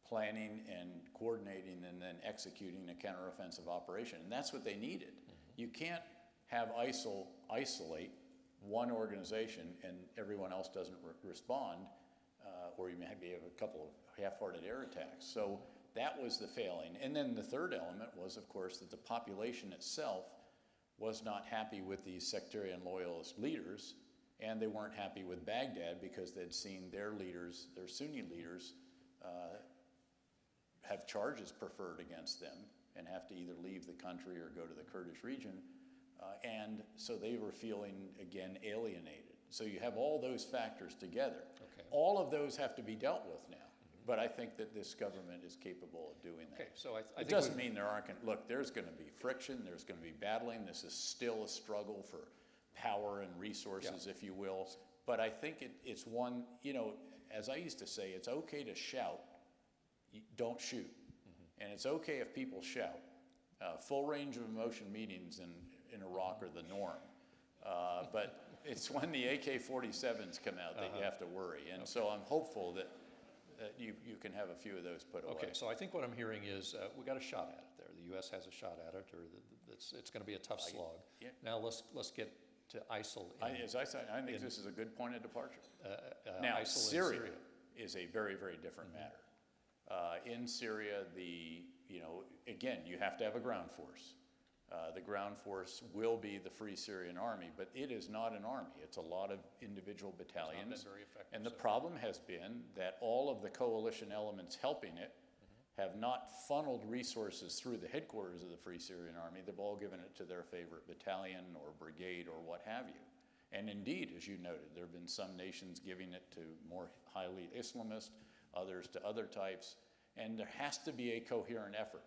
Speaker 12: planning and coordinating and then executing a counteroffensive operation. And that's what they needed. You can't have ISIL isolate one organization and everyone else doesn't respond, or you maybe have a couple of half-hearted air attacks. So that was the failing. And then the third element was, of course, that the population itself was not happy with these sectarian loyalist leaders, and they weren't happy with Baghdad because they'd seen their leaders, their Sunni leaders, have charges preferred against them and have to either leave the country or go to the Kurdish region. And so they were feeling, again, alienated. So you have all those factors together.
Speaker 11: Okay.
Speaker 12: All of those have to be dealt with now. but I think that this government is capable of doing that.
Speaker 11: Okay, so I
Speaker 12: It
Speaker 11: think
Speaker 12: doesn't
Speaker 11: we-
Speaker 12: mean there aren't, look, there's going to be friction, there's going to be battling. This is still a struggle for power and resources, if you will. But I think it's one, you know, as I used to say, it's okay to shout, don't shoot. And it's okay if people shout. Full range of emotion meetings in Iraq are the norm. But it's when the AK-47s come out that you have to worry. And so I'm hopeful that you can have a few of those put away.
Speaker 11: Okay, so I think what I'm hearing is we got a shot at it there. The U.S. has a shot at it, or it's going to be a tough slog.
Speaker 12: yeah.
Speaker 11: Now let's get to ISIL.
Speaker 12: As I said, I think this is a good point of departure. Now,
Speaker 11: ISIL in
Speaker 12: Syria is a very, very different matter. In Syria, again, you have to have a ground force. The ground force will be the Free Syrian Army, but it is not an army. It's a lot of individual battalions.
Speaker 11: It's not been very effective
Speaker 12: And the
Speaker 11: so far.
Speaker 12: problem has been that all of the coalition elements helping it have not funneled resources through the headquarters of the Free Syrian Army. They've all given it to their favorite battalion or brigade or what have you. And indeed, as you noted, there have been some nations giving it to more highly Islamist, others to other types, and there has to be a coherent effort.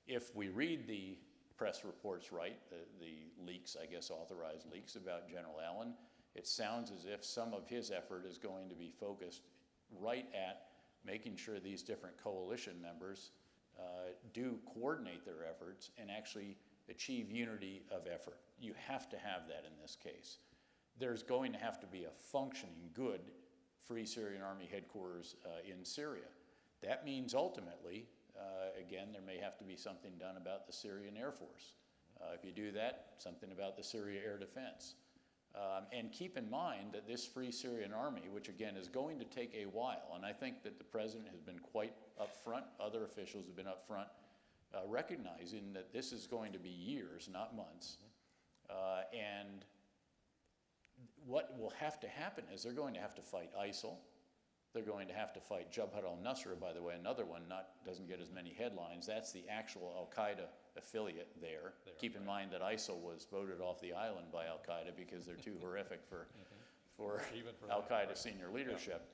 Speaker 12: If we read the press reports right, the leaks, I guess authorized leaks about General Allen, it sounds as if some of his effort is going to be focused right at making sure these different coalition members do coordinate their efforts and actually achieve unity of effort. You have to have that in this case. There's going to have to be a functioning, good Free Syrian Army headquarters in Syria. That means ultimately, again, there may have to be something done about the Syrian Air Force. If you do that, something about the Syria Air Defense. And keep in mind that this Free Syrian Army, which again is going to take a while, and I think that the president has been quite upfront, other officials have been upfront, recognizing that this is going to be years, not months. And what will have to happen is they're going to have to fight ISIL. They're going to have to fight Jabhat al-Nusra, by the way, another one doesn't get as many headlines. That's the actual al-Qaeda affiliate there. Keep in mind that ISIL was voted off the island by al-Qaeda because they're too horrific for al-Qaeda senior leadership.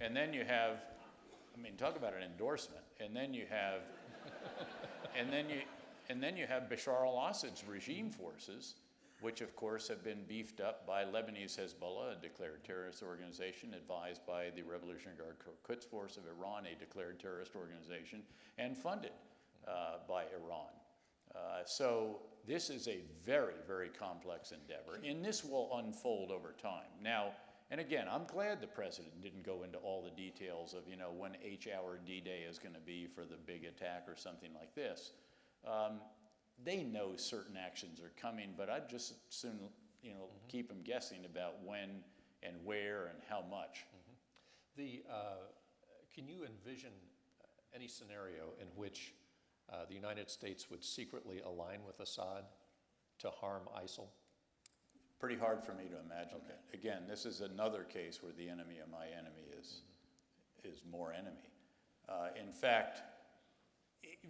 Speaker 12: And then you have, I mean, talk about an endorsement. And then you have, and then you have Bashar al-Assad's regime forces, which of course have been beefed up by Lebanese Hezbollah, a declared terrorist organization advised by the Revolutionary Guard Quds Force of Iran, a declared terrorist organization, and funded by Iran. So this is a very, very complex endeavor, and this will unfold over time. Now, and again, I'm glad the president didn't go into all the details of, you know, when H-hour D-Day is going to be for the big attack or something like this. They know certain actions are coming, but I'd just soon, you know, keep them guessing about when and where and how much.
Speaker 11: Can you envision any scenario in which the United States would secretly align with Assad to harm ISIL?
Speaker 12: Pretty hard for me to imagine that. Again, this is another case where the enemy of my enemy is more enemy. In fact,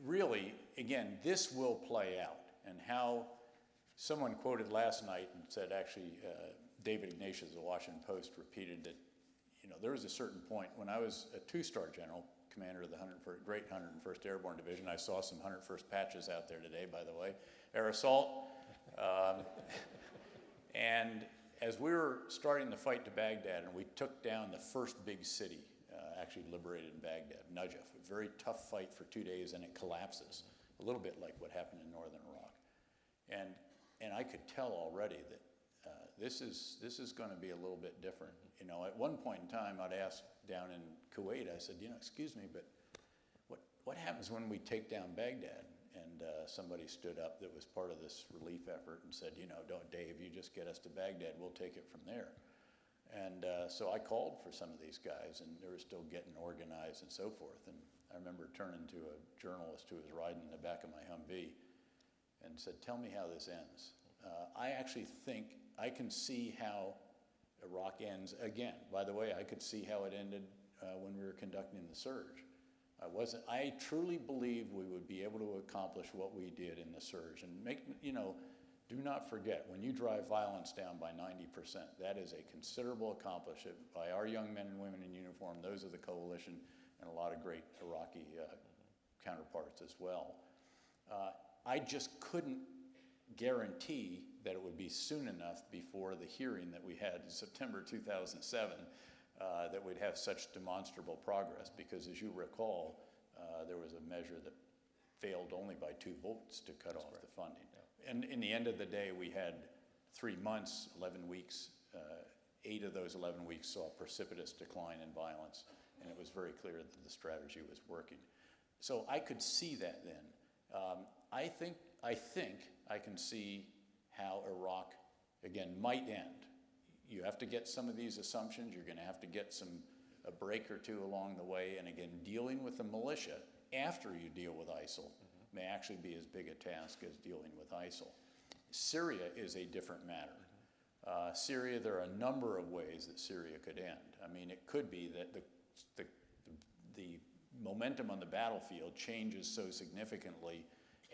Speaker 12: really, again, this will play out. And how someone quoted last night and said, actually, David Ignatius of the Washington Post repeated that, you know, there was a certain point when I was a two-star general, commander of the great 101st Airborne Division. I saw some 101st patches out there today, by the way, air assault. And as we were starting the fight to Baghdad, and we took down the first big city, actually liberated in Baghdad, Najaf, a very tough fight for 2 days, and it collapses, a little bit like what happened in northern Iraq. And I could tell already that this is going to be a little bit different. You know, at one point in time, I'd asked down in Kuwait, I said, you know, excuse me, but what happens when we take down Baghdad? And somebody stood up that was part of this relief effort and said, you know, don't, Dave, you just get us to Baghdad, we'll take it from there. And so I called for some of these guys, and they were still getting organized and so forth. And I remember turning to a journalist who was riding in the back of my Humvee and said, tell me how this ends. I actually think I can see how Iraq ends again. By the way, I could see how it ended when we were conducting the surge. I truly believe we would be able to accomplish what we did in the surge. And do not forget, when you drive violence down by 90%, that is a considerable accomplishment by our young men and women in uniform, those of the coalition, and a lot of great Iraqi counterparts as well. I just couldn't guarantee that it would be soon enough before the hearing that we had in September 2007 that we'd have such demonstrable progress, because as you recall, there was a measure that failed only by 2 votes to cut off the funding. Yeah. And in the end of the day, we had 3 months, 11 weeks. 8 of those 11 weeks saw a precipitous decline in violence, and it was very clear that the strategy was working. So I could see that then. I think I can see how Iraq, again, might end. You have to get some of these assumptions. You're going to have to get a break or two along the way. And again, dealing with the militia after you deal with ISIL may actually be as big a task as dealing with ISIL. Syria is a different matter. Syria, there are a number of ways that Syria could end. I mean, it could be that the momentum on the battlefield changes so significantly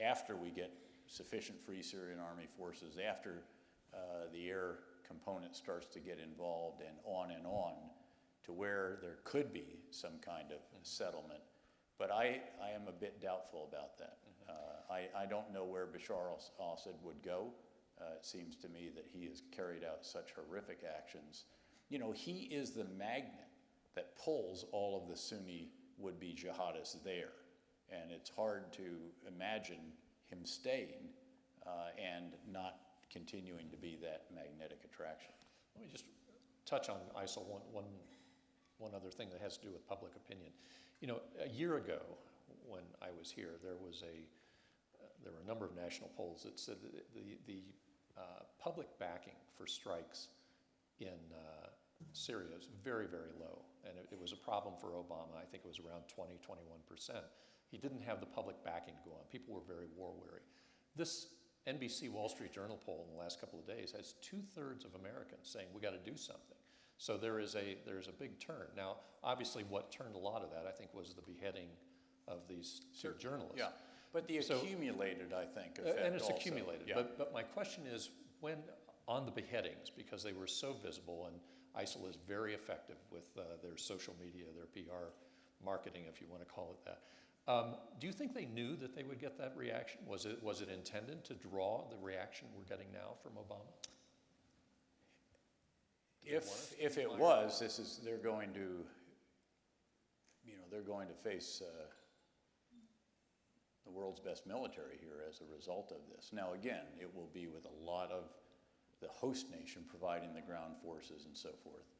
Speaker 12: after we get sufficient Free Syrian Army forces, after the air component starts to get involved, and on, to where there could be some kind of settlement. But I am a bit doubtful about that. I don't know where Bashar al-Assad would go. It seems to me that he has carried out such horrific actions. You know, he is the magnet that pulls all of the Sunni would-be jihadists there. And it's hard to imagine him staying and not continuing to be that magnetic attraction.
Speaker 11: Let me just touch on ISIL, one other thing that has to do with public opinion. You know, a year ago when I was here, there were a number of national polls that said that the public backing for strikes in Syria is very, very low. And it was a problem for Obama. I think it was around 20–21%. He didn't have the public backing to go on. People were very war weary. This NBC Wall Street Journal poll in the last couple of days has 2/3 of Americans saying we got to do something. So there is a big turn. Now, obviously, what turned a lot of that, I think, was the beheading of these 2 journalists.
Speaker 12: Yeah, but the accumulated, I think, effect
Speaker 11: and it's
Speaker 12: also.
Speaker 11: accumulated.
Speaker 12: Yeah.
Speaker 11: But my question is, when on the beheadings, because they were so visible, and ISIL is very effective with their social media, their PR marketing, if you want to call it that. Do you think they knew that they would get that reaction? Was it intended to draw the reaction we're getting now from Obama?
Speaker 12: If it was, they're going to face the world's best military here as a result of this. Now, again, it will be with a lot of the host nation providing the ground forces and so forth.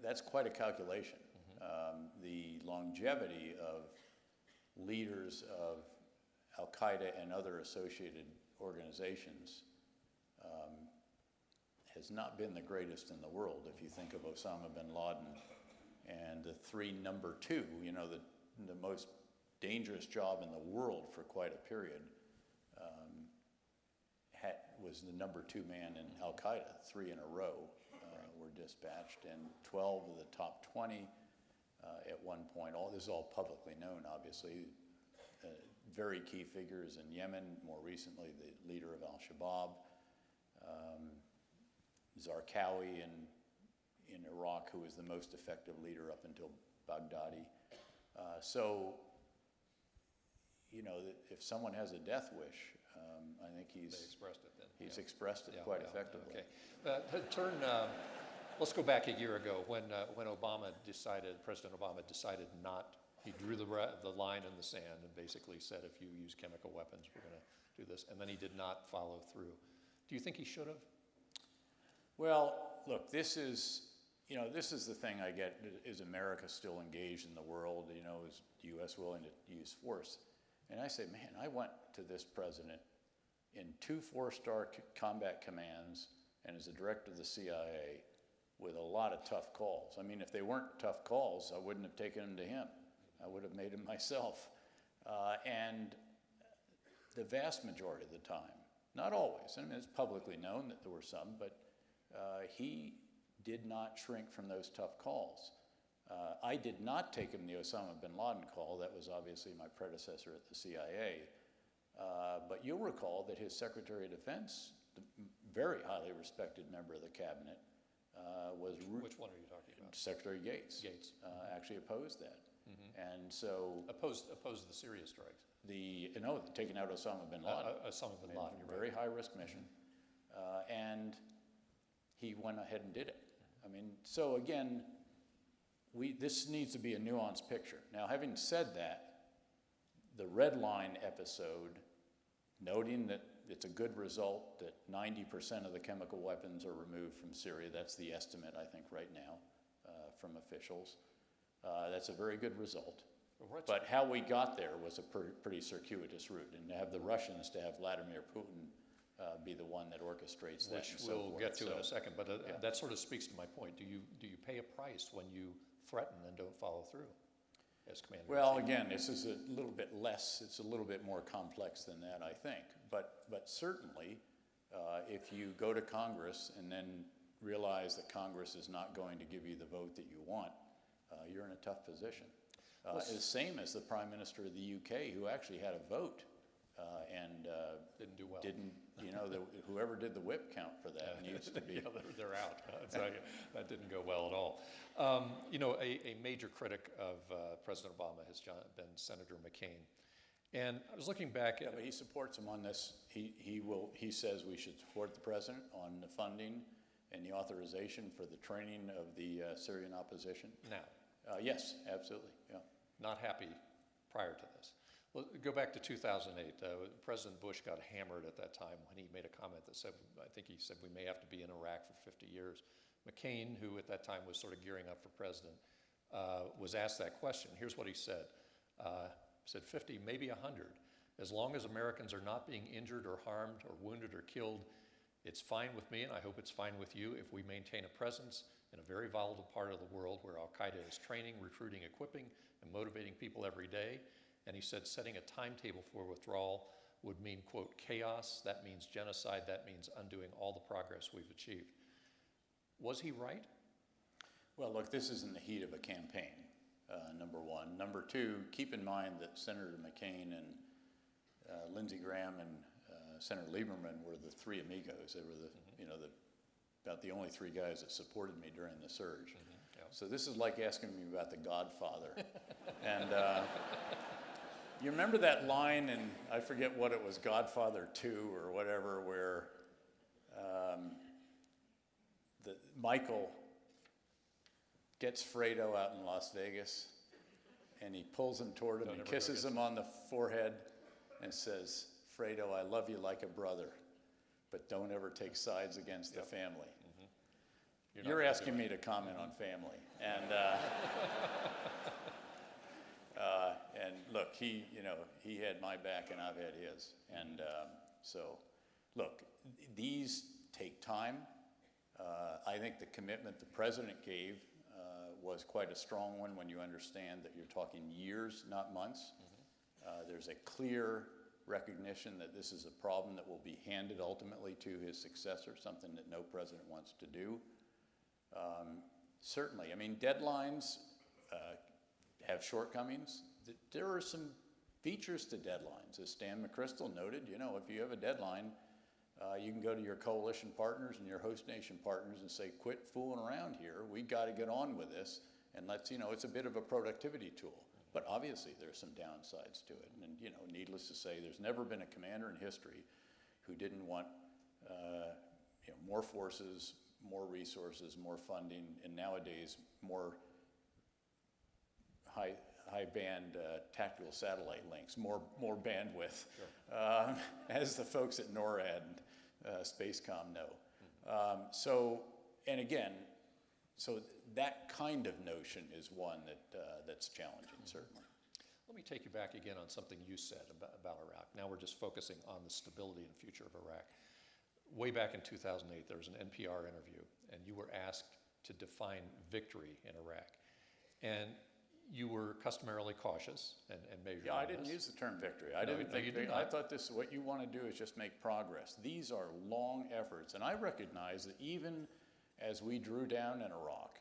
Speaker 12: That's quite a calculation. The longevity of leaders of Al-Qaeda and other associated organizations has not been the greatest in the world. If you think of Osama bin Laden and the 3 number 2, you know, the most dangerous job in the world for quite a period, was the number 2 man in Al-Qaeda. 3 in a row were dispatched, and 12 of the top 20 at one point. All this is all publicly known, obviously. Very key figures in Yemen, more recently the leader of Al-Shabaab, Zarqawi in Iraq, who was the most effective leader up until Baghdadi. So, you know, if someone has a death wish, I think
Speaker 11: They expressed it then.
Speaker 12: He's expressed it quite effectively.
Speaker 11: Okay. Let's go back a year ago when President Obama decided not. He drew the line in the sand and basically said, if you use chemical weapons, we're going to do this. And then he did not follow through. Do you think he should have?
Speaker 12: Well, look, this is the thing I get. Is America still engaged in the world? You know, is the U.S. willing to use force? And I say, man, I went to this president in 2 4-star combat commands and as a director of the CIA with a lot of tough calls. I mean, if they weren't tough calls, I wouldn't have taken them to him. I would have made them myself. And the vast majority of the time, not always, I mean, it's publicly known that there were some, but he did not shrink from those tough calls. I did not take him the Osama bin Laden call. That was obviously my predecessor at the CIA. But you'll recall that his Secretary of Defense, the very highly respected member of the cabinet, was
Speaker 11: Which one are you talking about?
Speaker 12: Secretary Gates.
Speaker 11: Gates.
Speaker 12: Actually opposed that. And so
Speaker 11: Opposed the Syria strikes.
Speaker 12: taking out Osama bin Laden.
Speaker 11: Osama bin Laden, you're
Speaker 12: Very
Speaker 11: right.
Speaker 12: high risk mission. And he went ahead and did it. I mean, so again, this needs to be a nuanced picture. Now, having said that, the Red Line episode, noting that it's a good result that 90% of the chemical weapons are removed from Syria, that's the estimate, I think, right now from officials. That's a very good result. But how we got there was a pretty circuitous route, and to have the Russians, to have Vladimir Putin be the one that orchestrates that,
Speaker 11: Which
Speaker 12: and so
Speaker 11: we'll
Speaker 12: forth.
Speaker 11: get to in a
Speaker 12: So,
Speaker 11: second, but
Speaker 12: yeah.
Speaker 11: that sort of speaks to my point. Do you pay a price when you threaten and don't follow through as commander?
Speaker 12: Well, again, this is a little bit less, it's a little bit more complex than that, I think. But certainly, if you go to Congress and then realize that Congress is not going to give you the vote that you want, you're in a tough position. The same as the Prime Minister of the UK, who actually had a vote and
Speaker 11: didn't do well.
Speaker 12: Whoever did the whip count for that needs to be.
Speaker 11: Yeah, they're out. I'll tell you, that didn't go well at all. A major critic of President Obama has been Senator McCain. And I was looking back at...
Speaker 12: Yeah, but he supports him on this. He says we should support the president on the funding and the authorization for the training of the Syrian opposition.
Speaker 11: Now.
Speaker 12: Yes, absolutely, yeah.
Speaker 11: Not happy prior to this. Well, go back to 2008. President Bush got hammered at that time when he made a comment that said, I think he said, we may have to be in Iraq for 50 years. McCain, who at that time was sort of gearing up for president, was asked that question. Here's what he said. He said 50, maybe 100. As long as Americans are not being injured or harmed or wounded or killed, it's fine with me, and I hope it's fine with you if we maintain a presence in a very volatile part of the world where Al-Qaeda is training, recruiting, equipping, and motivating people every day. And he said setting a timetable for withdrawal would mean, quote, chaos. That means genocide. That means undoing all the progress we've achieved. Was he right?
Speaker 12: Well, look, this is in the heat of a campaign, number one. Number two, keep in mind that Senator McCain and Lindsey Graham and Senator Lieberman were the three amigos. They were about the only three guys that supported me during the surge.
Speaker 11: Yeah.
Speaker 12: So this is like asking me about The Godfather. And you remember that line in, I forget what it was, Godfather 2 or whatever, where Michael gets Fredo out in Las Vegas, and he pulls him toward him and kisses him on the forehead and says, Fredo, I love you like a brother, but don't ever take sides against the family. You're asking me to comment on family. And look, he had my back and I've had his. And so, look, these take time. I think the commitment the president gave was quite a strong one when you understand that you're talking years, not months. There's a clear recognition that this is a problem that will be handed ultimately to his successor, something that no president wants to do. Certainly, I mean, deadlines have shortcomings. There are some features to deadlines. As Stan McChrystal noted, if you have a deadline, you can go to your coalition partners and your host nation partners and say, quit fooling around here. We got to get on with this. And it's a bit of a productivity tool. But obviously there's some downsides to it. And, needless to say, there's never been a commander in history who didn't want more forces, more resources, more funding, and nowadays more high band tactical satellite links, more bandwidth, as the folks at NORAD and Spacecom know. So that kind of notion is one that's challenging, certainly.
Speaker 11: Let me take you back again on something you said about Iraq. Now we're just focusing on the stability and future of Iraq. Way back in 2008, there was an NPR interview, and you were asked to define victory in Iraq. And you were customarily cautious and measured.
Speaker 12: Yeah, I didn't use the term victory. I thought what you want to do is just make progress. These are long efforts, and I recognize that even as we drew down in Iraq,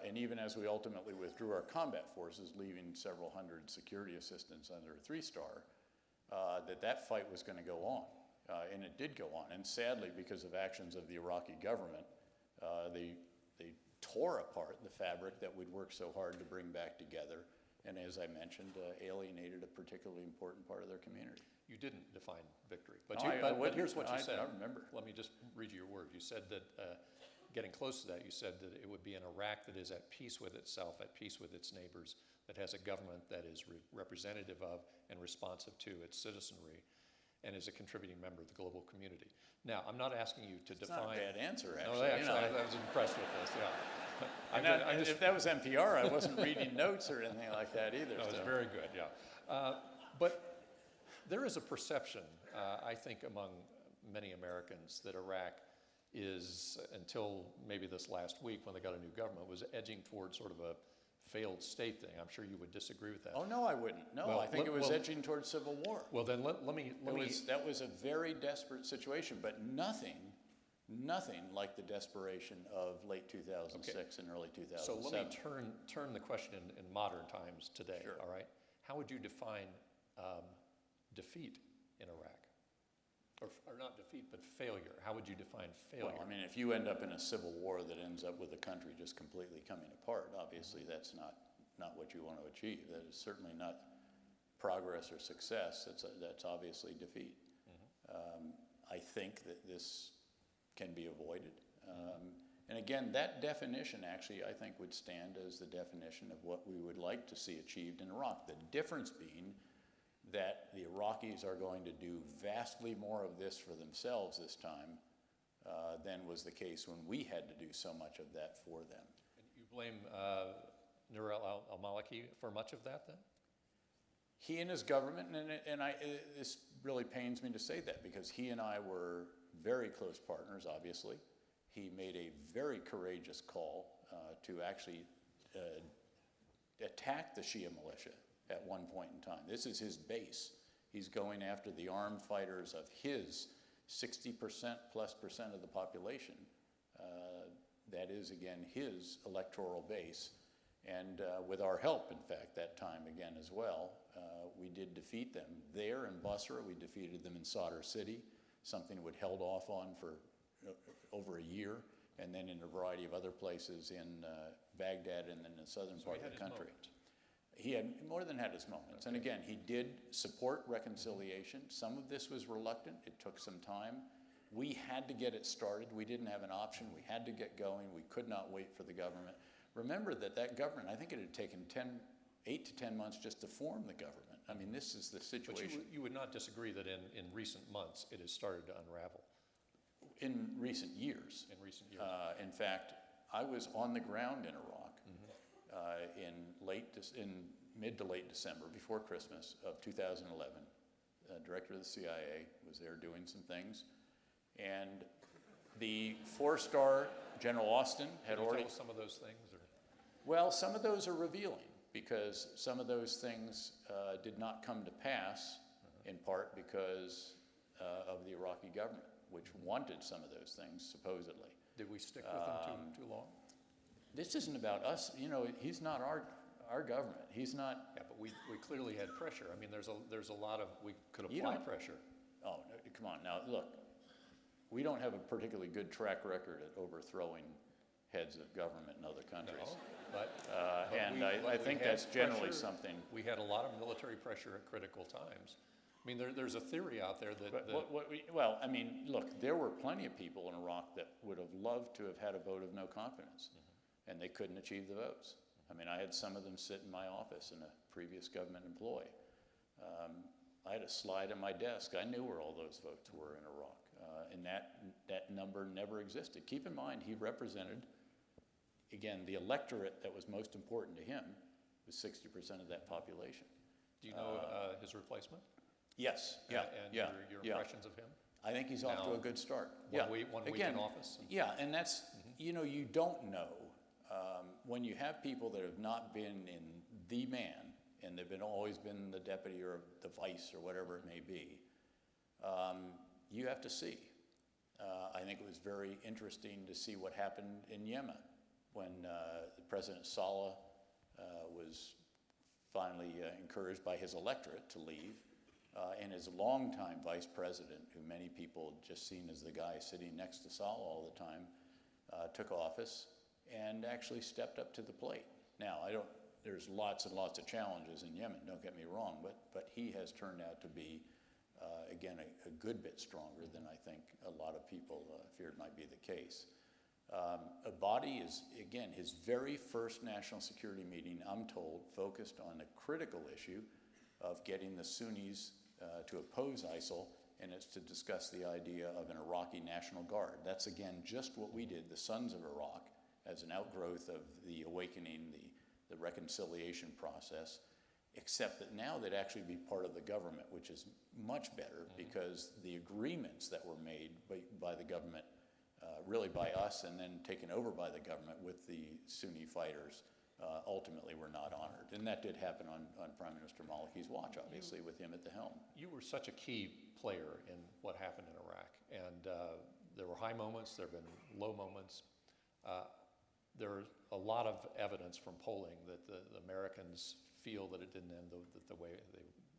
Speaker 12: and even as we ultimately withdrew our combat forces, leaving several hundred security assistants under a 3-star, that fight was going to go on. And it did go on. And sadly, because of actions of the Iraqi government, They tore apart the fabric that we'd worked so hard to bring back together, and as I mentioned, alienated a particularly important part of their community.
Speaker 11: You didn't define victory,
Speaker 12: No,
Speaker 11: but here's what you said.
Speaker 12: I remember.
Speaker 11: Let me just read you your words. You said that, getting close to that, you said that it would be an Iraq that is at peace with itself, at peace with its neighbors, that has a government that is representative of and responsive to its citizenry, and is a contributing member of the global community. Now, I'm not asking you to
Speaker 12: It's
Speaker 11: define.
Speaker 12: not a bad answer,
Speaker 11: No,
Speaker 12: actually.
Speaker 11: I was impressed with this, yeah.
Speaker 12: If that was NPR, I wasn't reading notes or anything like that either.
Speaker 11: No, it's
Speaker 12: so.
Speaker 11: very good, yeah. But there is a perception, I think, among many Americans that Iraq is, until maybe this last week when they got a new government, was edging towards sort of a failed state thing. I'm sure you would disagree with that.
Speaker 12: Oh, no, I wouldn't. No,
Speaker 11: Well,
Speaker 12: I think it was
Speaker 11: well-
Speaker 12: edging towards civil war.
Speaker 11: Well, then let me.
Speaker 12: That was a very desperate situation, but nothing like the desperation of late 2006 and early 2007.
Speaker 11: So let me turn the question in modern times today,
Speaker 12: Sure.
Speaker 11: all right? How would you define defeat in Iraq? Or not defeat, but failure. How would you define failure?
Speaker 12: Well, I mean, if you end up in a civil war that ends up with the country just completely coming apart, obviously that's not what you want to achieve. That is certainly not progress or success. That's obviously defeat. I think that this can be avoided. And again, that definition actually, I think, would stand as the definition of what we would like to see achieved in Iraq. The difference being that the Iraqis are going to do vastly more of this for themselves this time than was the case when we had to do so much of that for them.
Speaker 11: And you blame Nur al-Maliki for much of that then?
Speaker 12: He and his government, this really pains me to say that because he and I were very close partners, obviously. He made a very courageous call to actually attack the Shia militia at one point in time. This is his base. He's going after the armed fighters of his 60% plus percent of the population. That is, again, his electoral base. And with our help, in fact, that time again as well, we did defeat them. There in Basra, we defeated them in Sadr City, something we'd held off on for over a year, and then in a variety of other places in Baghdad and then the southern part of the country. He had more than had his moments. And again, he did support reconciliation. Some of this was reluctant. It took some time. We had to get it started. We didn't have an option. We had to get going. We could not wait for the government. Remember that government, I think it had taken 8 to 10 months just to form the government. I mean, this is the situation.
Speaker 11: But you would not disagree that in recent months it has started to unravel?
Speaker 12: In recent years.
Speaker 11: In recent years.
Speaker 12: In fact, I was on the ground in Iraq in mid to late December, before Christmas of 2011. Director of the CIA was there doing some things. And the 4-star General Austin had
Speaker 11: Can you
Speaker 12: already...
Speaker 11: tell us some of those things? Or?
Speaker 12: Well, some of those are revealing because some of those things did not come to pass in part because of the Iraqi government, which wanted some of those things, supposedly.
Speaker 11: Did we stick with them too long?
Speaker 12: This isn't about us. You know, he's not our government. He's not...
Speaker 11: Yeah, but we clearly had pressure. I mean, there's a lot of, we could apply pressure.
Speaker 12: Oh, no, come on. Now, look, we don't have a particularly good track record at overthrowing heads of government in other countries.
Speaker 11: No, but
Speaker 12: I think that's generally
Speaker 11: pressure.
Speaker 12: something...
Speaker 11: We had a lot of military pressure at critical times. I mean, there's a theory out there that...
Speaker 12: well, I mean, look, there were plenty of people in Iraq that would have loved to have had a vote of no confidence, and they couldn't achieve the votes. I mean, I had some of them sit in my office in a previous government employ. I had a slide on my desk. I knew where all those votes were in Iraq, and that number never existed. Keep in mind, he represented, again, the electorate that was most important to him was 60% of that population.
Speaker 11: Do you know his replacement?
Speaker 12: Yes,
Speaker 11: And your impressions of him?
Speaker 12: I think he's off to a good start.
Speaker 11: One week in office?
Speaker 12: Yeah, and that's, you know, you don't know. When you have people that have not been in the man, and they've always been the deputy or the vice or whatever it may be, you have to see. I think it was very interesting to see what happened in Yemen when President Saleh was finally encouraged by his electorate to leave. And his longtime vice president, who many people had just seen as the guy sitting next to Saleh all the time, took office and actually stepped up to the plate. Now, there's lots and lots of challenges in Yemen, don't get me wrong, but he has turned out to be, again, a good bit stronger than I think a lot of people feared might be the case. Abadi is, again, his very first national security meeting, I'm told, focused on the critical issue of getting the Sunnis to oppose ISIL, and it's to discuss the idea of an Iraqi National Guard. That's, again, just what we did, the Sons of Iraq, as an outgrowth of the awakening, the reconciliation process, except that now they'd actually be part of the government, which is much better because the agreements that were made by the government, really by us and then taken over by the government with the Sunni fighters, ultimately were not honored. And that did happen on Prime Minister Maliki's watch, obviously, with him at the helm.
Speaker 11: You were such a key player in what happened in Iraq, and there were high moments, there have been low moments. There's a lot of evidence from polling that the Americans feel that it didn't end the way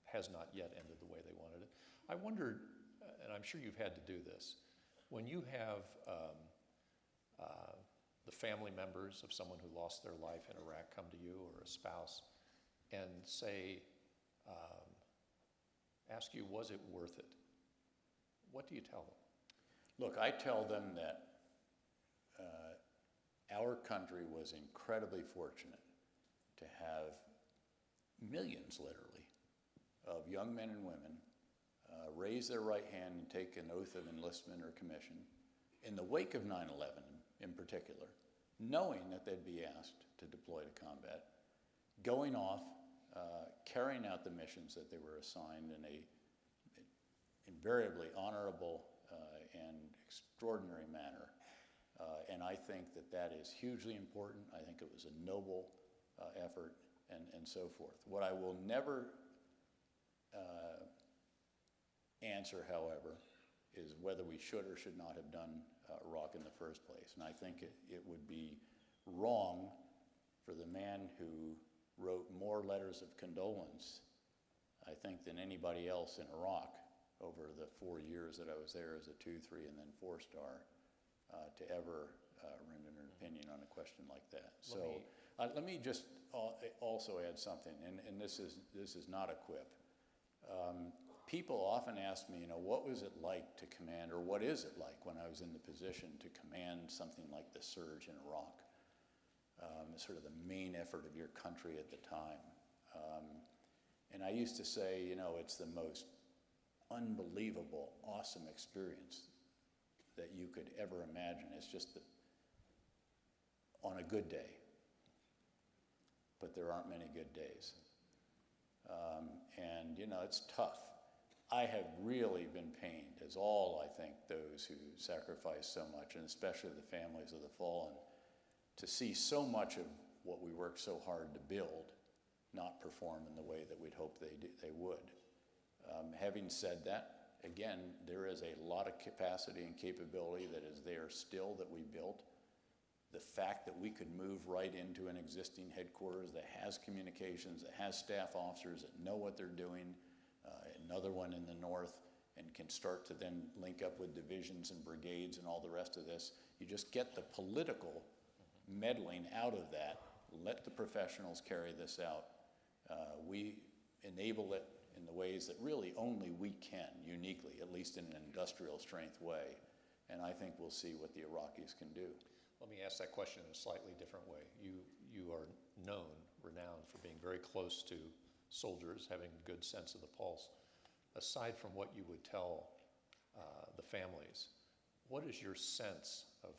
Speaker 11: has not yet ended the way they wanted it. I wondered, and I'm sure you've had to do this, when you have the family members of someone who lost their life in Iraq come to you, or a spouse, and say, ask you, was it worth it? What do you tell them?
Speaker 12: Look, I tell them that our country was incredibly fortunate to have millions, literally, of young men and women raise their right hand and take an oath of enlistment or commission in the wake of 9/11 in particular, knowing that they'd be asked to deploy to combat, going off, carrying out the missions that they were assigned in a invariably honorable and extraordinary manner. And I think that is hugely important. I think it was a noble effort and so forth. What I will never answer, however, is whether we should or should not have done Iraq in the first place. And I think it would be wrong for the man who wrote more letters of condolence, I think, than anybody else in Iraq over the 4 years that I was there as a 2, 3, and then 4-star, to ever render an opinion on a question like that. Let me just also add something, and this is not a quip. People often ask me, what was it like to command, or what is it like when I was in the position to command something like the surge in Iraq, sort of the main effort of your country at the time. And I used to say, it's the most unbelievable, awesome experience that you could ever imagine. It's just that on a good day, but there aren't many good days. And it's tough. I have really been pained, as all, I think, those who sacrifice so much, and especially the families of the fallen, to see so much of what we worked so hard to build not perform in the way that we'd hoped they would. Having said that, again, there is a lot of capacity and capability that is there still that we built. The fact that we could move right into an existing headquarters that has communications, that has staff officers that know what they're doing, another one in the north, and can start to then link up with divisions and brigades and all the rest of this. You just get the political meddling out of that. Let the professionals carry this out. We enable it in the ways that really only we can, uniquely, at least in an industrial strength way. And I think we'll see what the Iraqis can do.
Speaker 11: Let me ask that question in a slightly different way. You are renowned for being very close to soldiers, having a good sense of the pulse. Aside from what you would tell the families, what is your sense of,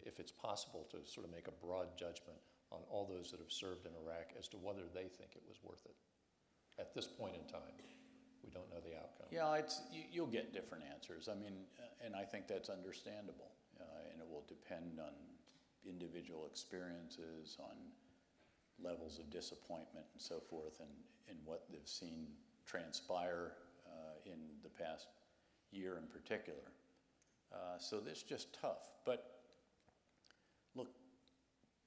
Speaker 11: if it's possible to sort of make a broad judgment on all those that have served in Iraq as to whether they think it was worth it? At this point in time, we don't know the outcome.
Speaker 12: Yeah, you'll get different answers. I mean, and I think that's understandable. And it will depend on individual experiences, on levels of disappointment and so forth, and what they've seen transpire in the past year in particular. So this is just tough. But look,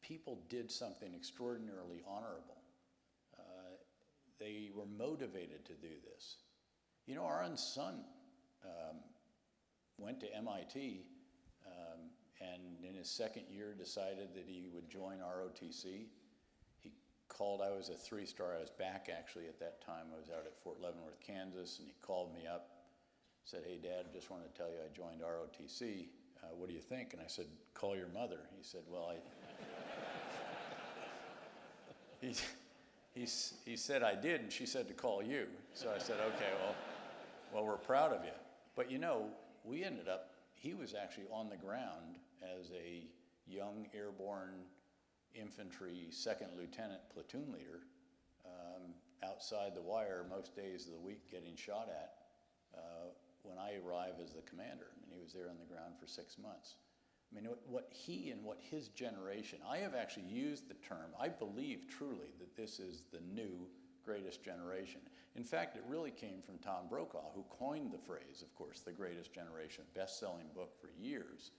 Speaker 12: people did something extraordinarily honorable. They were motivated to do this. Our own son went to MIT and in his second year decided that he would join ROTC. He called, I was a 3-star, I was back actually at that time, I was out at Fort Leavenworth, Kansas, and he called me up, said, "Hey Dad, just want to tell you I joined ROTC, what do you think?" And I said, "Call your mother." He said, "Well, he said I did, and she said to call you." So I said, "Okay, well, we're proud of you." But you know, we ended up, he was actually on the ground as a young airborne infantry second lieutenant platoon leader, outside the wire most days of the week getting shot at when I arrived as the commander, and he was there on the ground for 6 months. I mean, what he and what his generation, I have actually used the term, I believe truly that this is the new greatest generation. In fact, it really came from Tom Brokaw, who coined the phrase, of course, the greatest generation, best-selling book for years.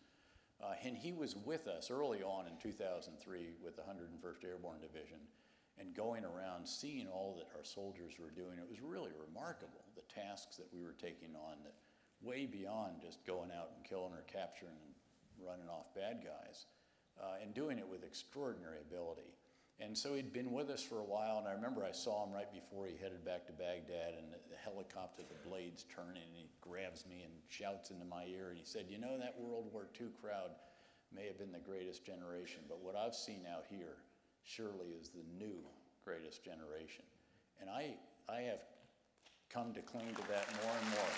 Speaker 12: And he was with us early on in 2003 with the 101st Airborne Division, and going around seeing all that our soldiers were doing. It was really remarkable, the tasks that we were taking on, that way beyond just going out and killing or capturing and running off bad guys, and doing it with extraordinary ability. And so he'd been with us for a while, and I remember I saw him right before he headed back to Baghdad, and the helicopter, the blades turning, and he grabs me and shouts into my ear, and he said, "You know, that World War II crowd may have been the greatest generation, but what I've seen out here surely is the new greatest generation." And I have come to cling to that more and more.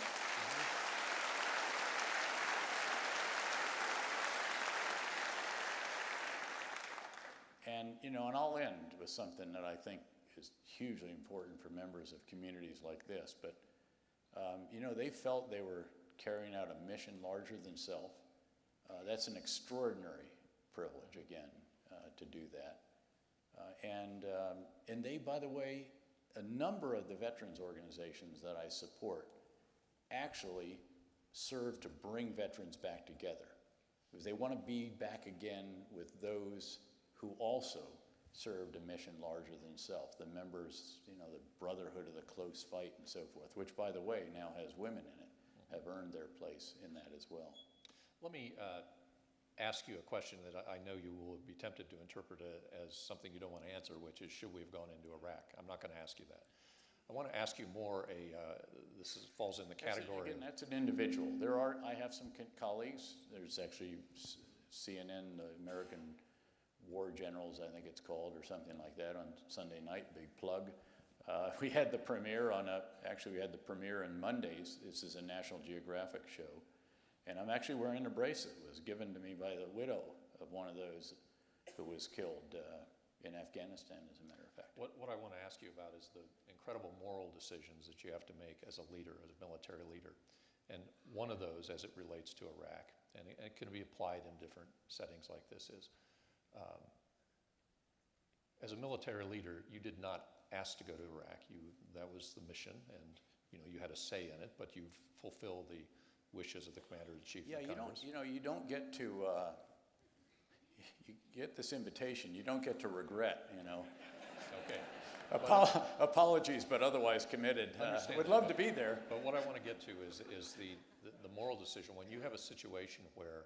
Speaker 12: And, you know, and I'll end with something that I think is hugely important for members of communities like this, but, you know, they felt they were carrying out a mission larger than self. That's an extraordinary privilege, again, to do that. And they, by the way, a number of the veterans organizations that I support actually serve to bring veterans back together, because they want to be back again with those who also served a mission larger than self, the members, you know, the Brotherhood of the Close Fight and so forth, which, by the way, now has women in it, have earned their place in that as well.
Speaker 11: Let me ask you a question that I know you will be tempted to interpret as something you don't want to answer, which is, should we have gone into Iraq? I'm not going to ask you that. I want to ask you more falls in the category.
Speaker 12: That's an individual. I have some colleagues. There's actually CNN, the American War Generals, I think it's called, or something like that, on Sunday night, big plug. We had the premiere we had the premiere on Mondays. This is a National Geographic show. And I'm actually wearing a bracelet. It was given to me by the widow of one of those who was killed in Afghanistan, as a matter of fact.
Speaker 11: What I want to ask you about is the incredible moral decisions that you have to make as a leader, as a military leader. And one of those, as it relates to Iraq, and it can be applied in different settings like this, is as a military leader, you did not ask to go to Iraq. That was the mission, and you had a say in it, but you've fulfilled the wishes of the Commander-in-Chief.
Speaker 12: Yeah, you don't get to, you get this invitation, you don't get to regret,
Speaker 11: Okay.
Speaker 12: Apologies, but otherwise committed. Would love to be there.
Speaker 11: But what I want to get to is the moral decision. When you have a situation where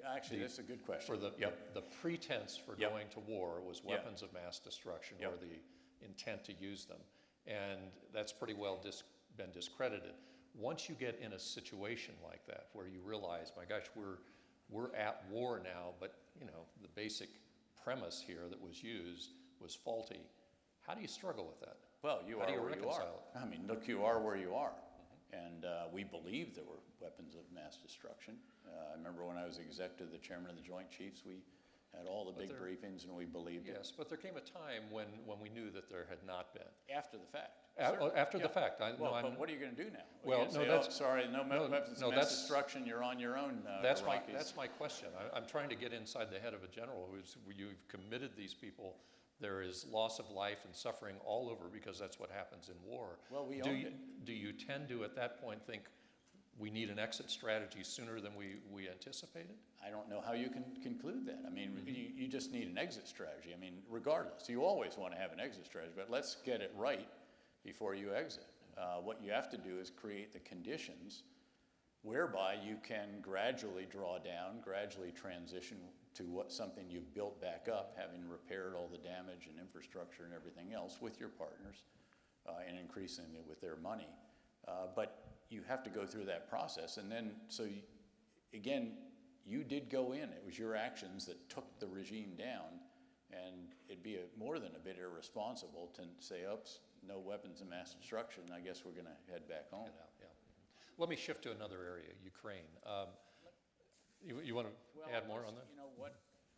Speaker 12: Actually, that's a good question.
Speaker 11: For the pretense for going to war was weapons of mass destruction, or the intent to use them, and that's pretty well been discredited. Once you get in a situation like that, where you realize, my gosh, we're at war now, but the basic premise here that was used was faulty. How do you struggle with that?
Speaker 12: Well, you are where you are.
Speaker 11: It?
Speaker 12: I mean, look, you are where you are. And we believe there were weapons of mass destruction. I remember when I was executive, the chairman of the Joint Chiefs, we had all the big briefings, and we believed it.
Speaker 11: Yes, but there came a time when we knew that there had not been.
Speaker 12: After the fact.
Speaker 11: After the fact.
Speaker 12: But what are you going to do now?
Speaker 11: Well, no, that's...
Speaker 12: sorry, no weapons of mass destruction, you're on your own,
Speaker 11: that's
Speaker 12: Iraqis.
Speaker 11: my question. I'm trying to get inside the head of a general you've committed these people. There is loss of life and suffering all over, because that's what happens in war.
Speaker 12: Well,
Speaker 11: do you tend to, at that point, think we need an exit strategy sooner than we anticipated?
Speaker 12: I don't know how you can conclude that. I mean, you just need an exit strategy. I mean, regardless, you always want to have an exit strategy, but let's get it right before you exit. What you have to do is create the conditions whereby you can gradually draw down, gradually transition to something you've built back up, having repaired all the damage and infrastructure and everything else with your partners, and increasingly with their money. But you have to go through that process. And then, again, you did go in. It was your actions that took the regime down. And it'd be more than a bit irresponsible to say, oops, no weapons of mass destruction, I guess we're going to head back home.
Speaker 11: Yeah. Let me shift to another area, Ukraine. You want to add more on that?
Speaker 12: You know,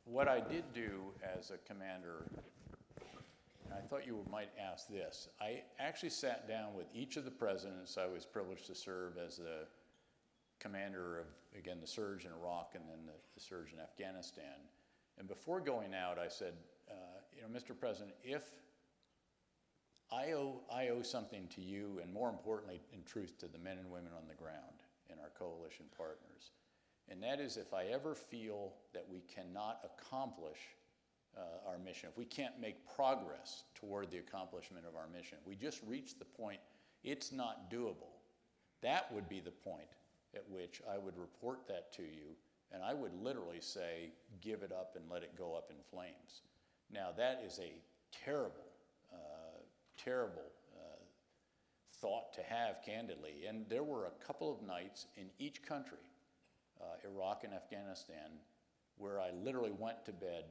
Speaker 12: what I did do as a commander, and I thought you might ask this, I actually sat down with each of the presidents I was privileged to serve as the commander of, again, the surge in Iraq and then the surge in Afghanistan. And before going out, I said, Mr. President, if I owe something to you, and more importantly, in truth, to the men and women on the ground and our coalition partners, and that is if I ever feel that we cannot accomplish our mission, if we can't make progress toward the accomplishment of our mission, if we just reach the point it's not doable, that would be the point at which I would report that to you, and I would literally say, give it up and let it go up in flames. Now, that is a terrible, terrible thought to have, candidly. And there were a couple of nights in each country, Iraq and Afghanistan, where I literally went to bed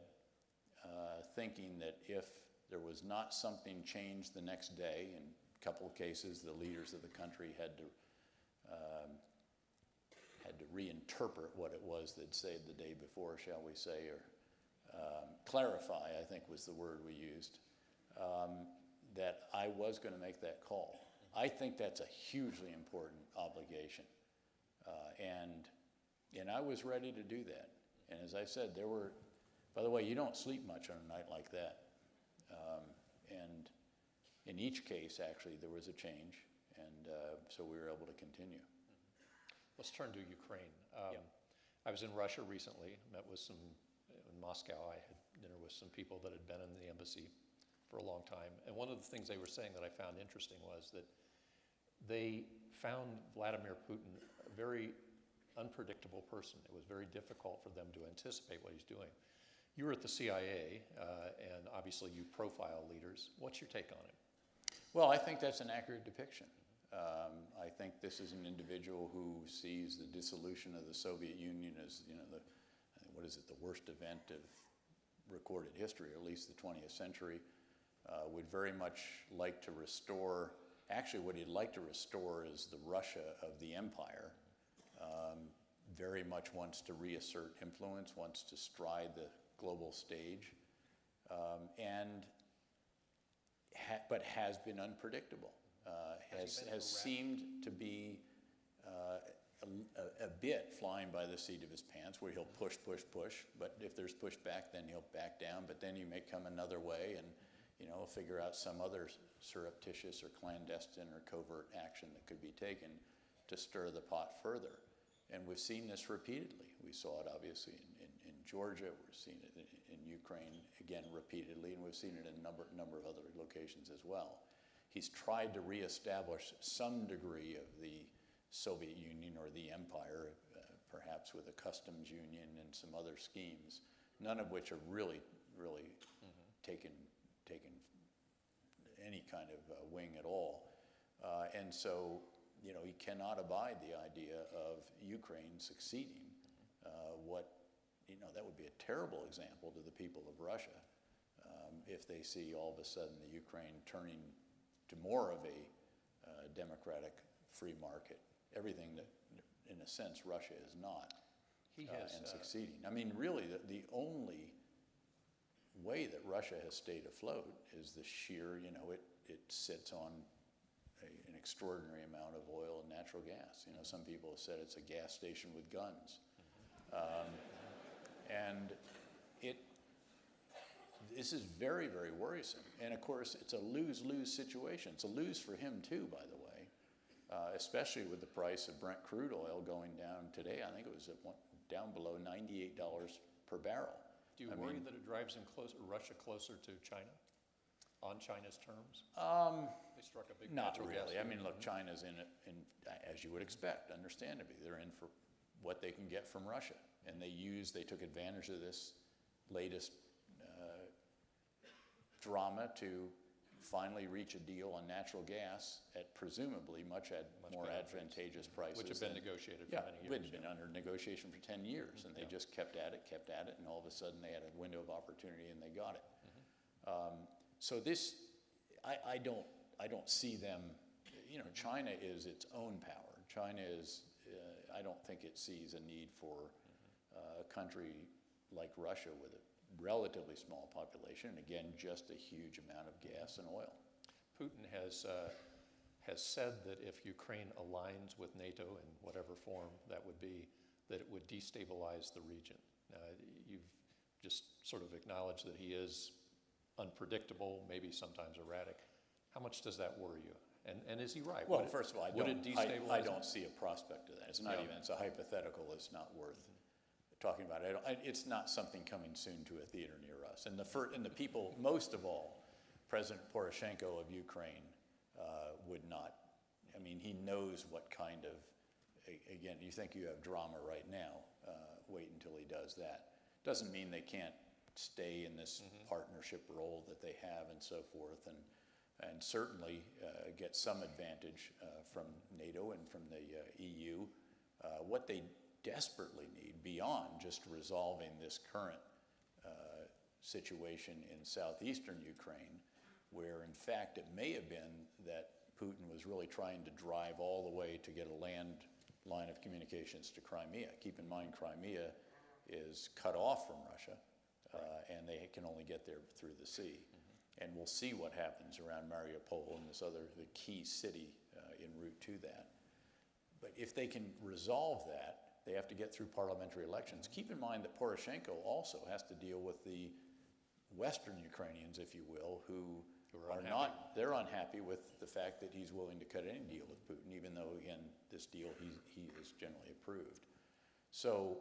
Speaker 12: thinking that if there was not something changed the next day, in a couple of cases, the leaders of the country had to reinterpret what it was they'd said the day before, shall we say, or clarify, I think was the word we used, that I was going to make that call. I think that's a hugely important obligation. And I was ready to do that. And as I said, there were, by the way, you don't sleep much on a night like that. And in each case, actually, there was a change. And so we were able to continue.
Speaker 11: Let's turn to Ukraine. I was in Russia recently, met with some, in Moscow, I had dinner with some people that had been in the embassy for a long time. And one of the things they were saying that I found interesting was that they found Vladimir Putin a very unpredictable person. It was very difficult for them to anticipate what he's doing. You were at the CIA, and obviously you profile leaders. What's your take on it?
Speaker 12: Well, I think that's an accurate depiction. I think this is an individual who sees the dissolution of the Soviet Union as, the worst event of recorded history, or at least the 20th century. Would very much like to restore, actually what he'd like to restore is the Russia of the empire. Very much wants to reassert influence, wants to stride the global stage, but has been unpredictable. Has seemed to be a bit flying by the seat of his pants, where he'll push, but if there's pushback, then he'll back down, but then he may come another way and figure out some other surreptitious or clandestine or covert action that could be taken to stir the pot further. And we've seen this repeatedly. We saw it obviously in Georgia, we've seen it in Ukraine, again, repeatedly, and we've seen it in a number of other locations as well. He's tried to reestablish some degree of the Soviet Union or the empire, perhaps with a customs union and some other schemes, none of which have really taken any kind of wing at all. And so, he cannot abide the idea of Ukraine succeeding. That would be a terrible example to the people of Russia if they see all of a sudden the Ukraine turning to more of a democratic free market, everything that, in a sense, Russia is not, and succeeding. I mean, really, the only way that Russia has stayed afloat is the sheer, it sits on an extraordinary amount of oil and natural gas. Some people have said it's a gas station with guns. And this is very, very worrisome. And of course, it's a lose-lose situation. It's a lose for him too, by the way, especially with the price of Brent crude oil going down today. I think it was down below $98 per barrel.
Speaker 11: Do you worry that it drives Russia closer to China? on China's terms? They struck a big
Speaker 12: Not
Speaker 11: natural gas
Speaker 12: really. I
Speaker 11: deal.
Speaker 12: mean, look, China's as you would expect, understandably, they're in for what they can get from Russia. And they took advantage of this latest drama to finally reach a deal on natural gas at presumably much more
Speaker 11: better
Speaker 12: advantageous prices.
Speaker 11: Which have been negotiated for many years.
Speaker 12: Which had been under negotiation for 10 years, and they just kept at it, and all of a sudden they had a window of opportunity and they got it. So this, I don't see them, China is its own power. China is, I don't think it sees a need for a country like Russia with a relatively small population, and again, just a huge amount of gas and oil.
Speaker 11: Putin has said that if Ukraine aligns with NATO in whatever form that would be, that it would destabilize the region. You've just sort of acknowledged that he is unpredictable, maybe sometimes erratic. How much does that worry you? And is he right?
Speaker 12: Well, first of all, I
Speaker 11: it
Speaker 12: don't see a prospect of that. It's not even, it's a hypothetical, it's not worth talking about it. It's not something coming soon to a theater near us. And the people, most of all, President Poroshenko of Ukraine would not. I mean, he knows what kind of, again, you think you have drama right now, wait until he does that. Doesn't mean they can't stay in this partnership role that they have and so forth, and certainly get some advantage from NATO and from the EU. What they desperately need, beyond just resolving this current situation in southeastern Ukraine, where in fact it may have been that Putin was really trying to drive all the way to get a land line of communications to Crimea. Keep in mind, Crimea is cut off from Russia, and they can only get there through the sea. And we'll see what happens around Mariupol and the key city en route to that. But if they can resolve that, they have to get through parliamentary elections. Keep in mind that Poroshenko also has to deal with the Western Ukrainians, if you will, who are not, they're unhappy with the fact that he's willing to cut any deal with Putin, even though, again, this deal he is generally approved. So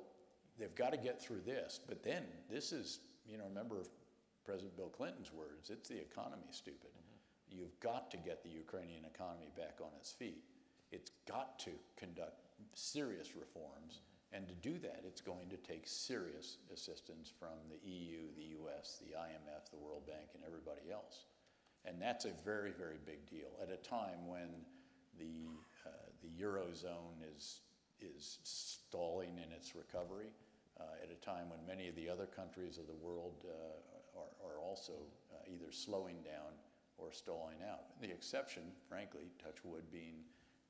Speaker 12: they've got to get through this. But then this is, remember President Bill Clinton's words, it's the economy, stupid. You've got to get the Ukrainian economy back on its feet. It's got to conduct serious reforms, and to do that, it's going to take serious assistance from the EU, the US, the IMF, the World Bank, and everybody else. And that's a very, very big deal at a time when the Eurozone is stalling in its recovery, at a time when many of the other countries of the world are also either slowing down or stalling out. The exception, frankly, touch wood, being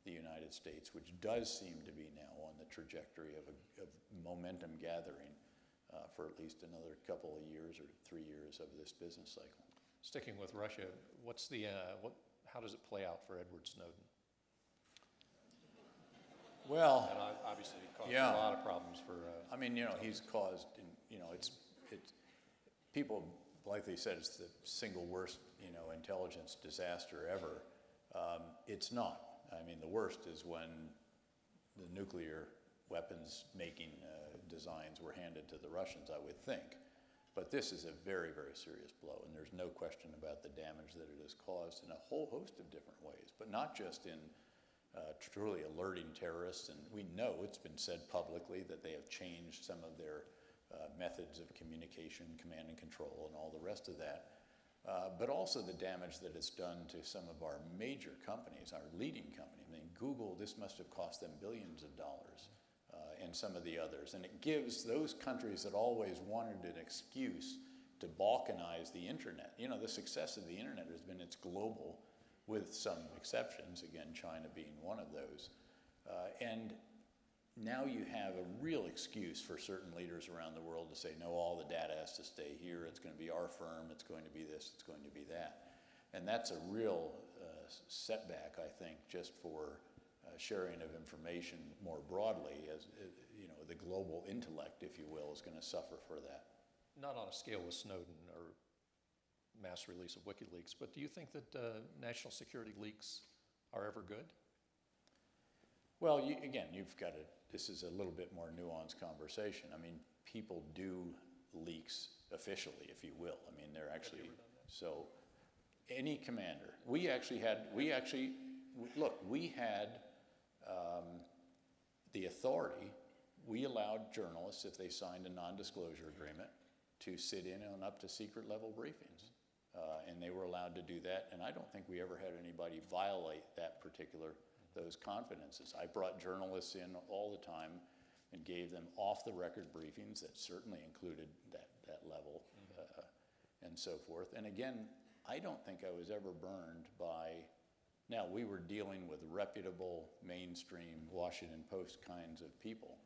Speaker 12: the United States, which does seem to be now on the trajectory of momentum gathering for at least another couple of years or 3 years of this business cycle.
Speaker 11: Sticking with Russia, how does it play out for Edward Snowden?
Speaker 12: Well,
Speaker 11: and obviously it caused a lot of problems for.
Speaker 12: I mean, he's caused. It's people likely said it's the single worst, intelligence disaster ever. It's not. I mean, the worst is when the nuclear weapons making designs were handed to the Russians, I would think. But this is a very, very serious blow, and there's no question about the damage that it has caused in a whole host of different ways, but not just in truly alerting terrorists. And we know it's been said publicly that they have changed some of their methods of communication, command and control, and all the rest of that. But also the damage that it's done to some of our major companies, our leading company. I mean, Google, this must have cost them billions of dollars, and some of the others. And it gives those countries that always wanted an excuse to balkanize the internet. The success of the internet has been it's global, with some exceptions, again, China being one of those. And now you have a real excuse for certain leaders around the world to say, no, all the data has to stay here, it's going to be our firm, it's going to be this, it's going to be that. And that's a real setback, I think, just for sharing of information more broadly, as the global intellect, if you will, is going to suffer for that.
Speaker 11: Not on a scale with Snowden or mass release of WikiLeaks, but do you think that national security leaks are ever good?
Speaker 12: Well, you've got to, this is a little bit more nuanced conversation. I mean, people do leaks officially, if you will. I mean, they're actually, so Any commander. We had the authority. We allowed journalists, if they signed a non-disclosure agreement, to sit in on up to secret level briefings. And they were allowed to do that, and I don't think we ever had anybody violate those confidences. I brought journalists in all the time and gave them off-the-record briefings that certainly included that level and so forth. And again, I don't think I was ever burned by, now we were dealing with reputable, mainstream Washington Post kinds of people.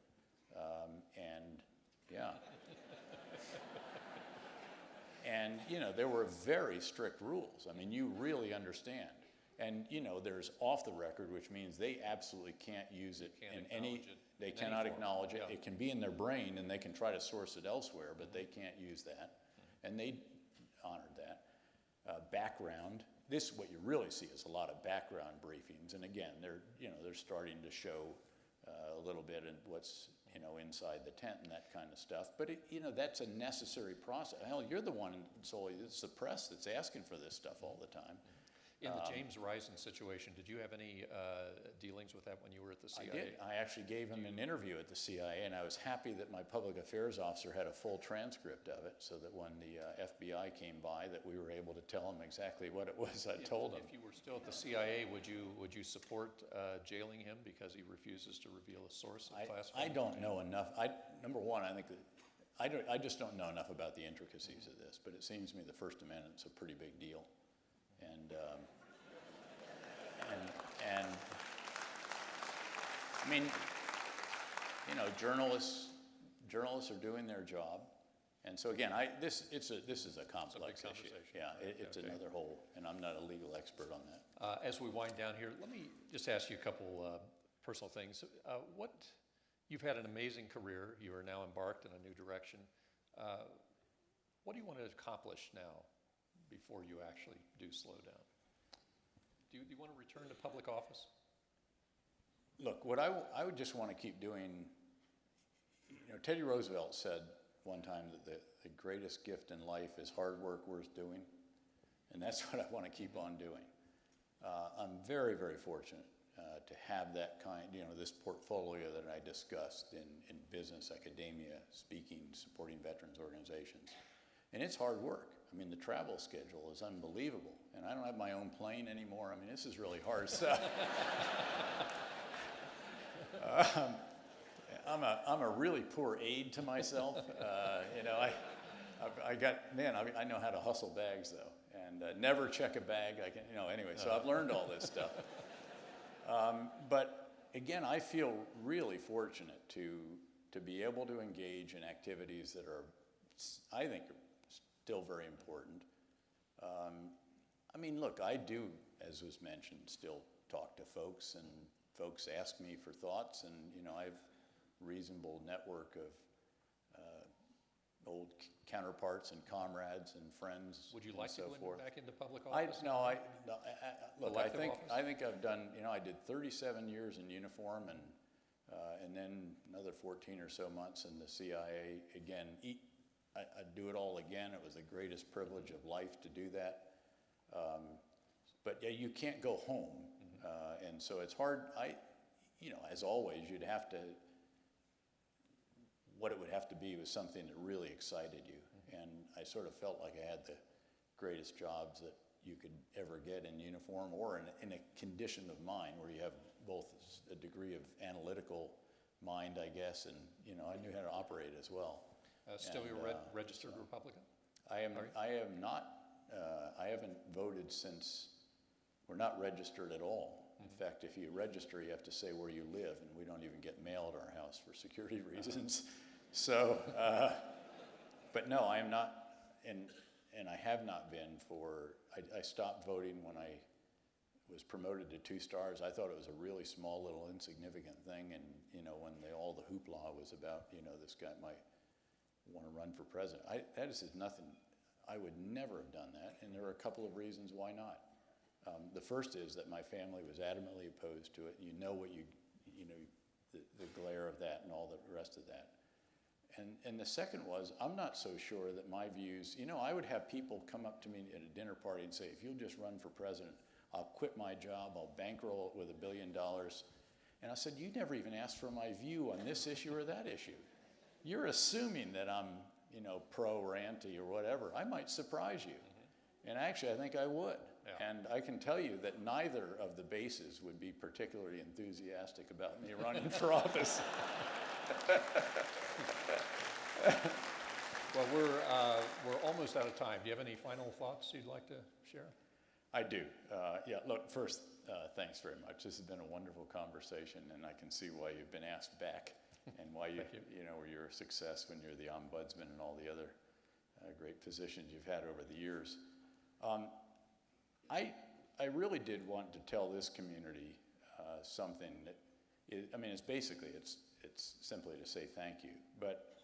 Speaker 12: And yeah. And, there were very strict rules. I mean, you really understand. And, there's off the record, which means they absolutely can't use it they cannot acknowledge it. It can be in their brain and they can try to source it elsewhere, but they can't use that. And they honored that. Background, what you really see is a lot of background briefings. And again, they're starting to show a little bit in what's, inside the tent and that kind of stuff. But, that's a necessary process. Hell, you're the one, it's the press that's asking for this stuff all the time.
Speaker 11: In the James Risen situation, did you have any dealings with that when you were at the CIA?
Speaker 12: I did. I actually gave him an interview at the CIA, and I was happy that my public affairs officer had a full transcript of it, so that when the FBI came by, that we were able to tell him exactly what it was I told him.
Speaker 11: If you were still at the CIA, would you support jailing him because he refuses to reveal a source of classified?
Speaker 12: I don't know enough. Number one, I think that I just don't know enough about the intricacies of this, but it seems to me the First Amendment's a pretty big deal. And I mean, journalists are doing their job, and so again, this is a complex issue. Yeah, it's another whole, and I'm not a legal expert on that.
Speaker 11: As we wind down here, let me just ask you a couple personal things. You've had an amazing career. You are now embarked in a new direction. What do you want to accomplish now before you actually do slow down? Do you want to return to public office?
Speaker 12: Look, what I would just want to keep doing, Teddy Roosevelt said one time that the greatest gift in life is hard work worth doing, and that's what I want to keep on doing. I'm very, very fortunate to have that kind, this portfolio that I discussed in business, academia, speaking, supporting veterans organizations. And it's hard work. I mean, the travel schedule is unbelievable. And I don't have my own plane anymore. I mean, this is really hard stuff. I'm a really poor aide to myself. I know how to hustle bags, though. And never check a bag. Anyway, so I've learned all this stuff. But again, I feel really fortunate to be able to engage in activities that are, I think, still very important. I mean, look, I do, as was mentioned, still talk to folks, and folks ask me for thoughts, and I have a reasonable network of old counterparts and comrades and friends.
Speaker 11: Would you like to go back into public
Speaker 12: office? Look,
Speaker 11: Elective
Speaker 12: I think I've done. I did 37 years in uniform, and then another 14 or so months in the CIA. Again, I'd do it all again. It was the greatest privilege of life to do that. But yeah, you can't go home, and so it's hard. As always, what it would have to be was something that really excited you. And I sort of felt like I had the greatest jobs that you could ever get in uniform, or in a condition of mind where you have both a degree of analytical mind, I guess, and I knew how to operate as well.
Speaker 11: Still, you're registered Republican?
Speaker 12: I am not. I haven't voted since. We're not registered at all. In fact, if you register, you have to say where you live, and we don't even get mail at our house for security reasons. So, but no, I am not, and I have not been for. I stopped voting when I was promoted to 2 stars. I thought it was a really small, little, insignificant thing, and when all the hoopla was about, this guy might want to run for president. That is nothing. I would never have done that, and there are a couple of reasons why not. The first is that my family was adamantly opposed to it. The glare of that and all the rest of that. And the second was, I'm not so sure that my views, I would have people come up to me at a dinner party and say, if you'll just run for president, I'll quit my job, I'll bankroll it with $1 billion. And I said, you never even asked for my view on this issue or that issue. You're assuming that I'm, pro-ranty or whatever. I might surprise you. And actually, I think I would.
Speaker 11: Yeah.
Speaker 12: And I can tell you that neither of the bases would be particularly enthusiastic about me running for office.
Speaker 11: Well, we're almost out of time. Do you have any final thoughts you'd like to share?
Speaker 12: I do. Look, first, thanks very much. This has been a wonderful conversation, and I can see why you've been asked back and why you're a success when you're the ombudsman and all the other great positions you've had over the years. I really did want to tell this community something that it's simply to say thank you. But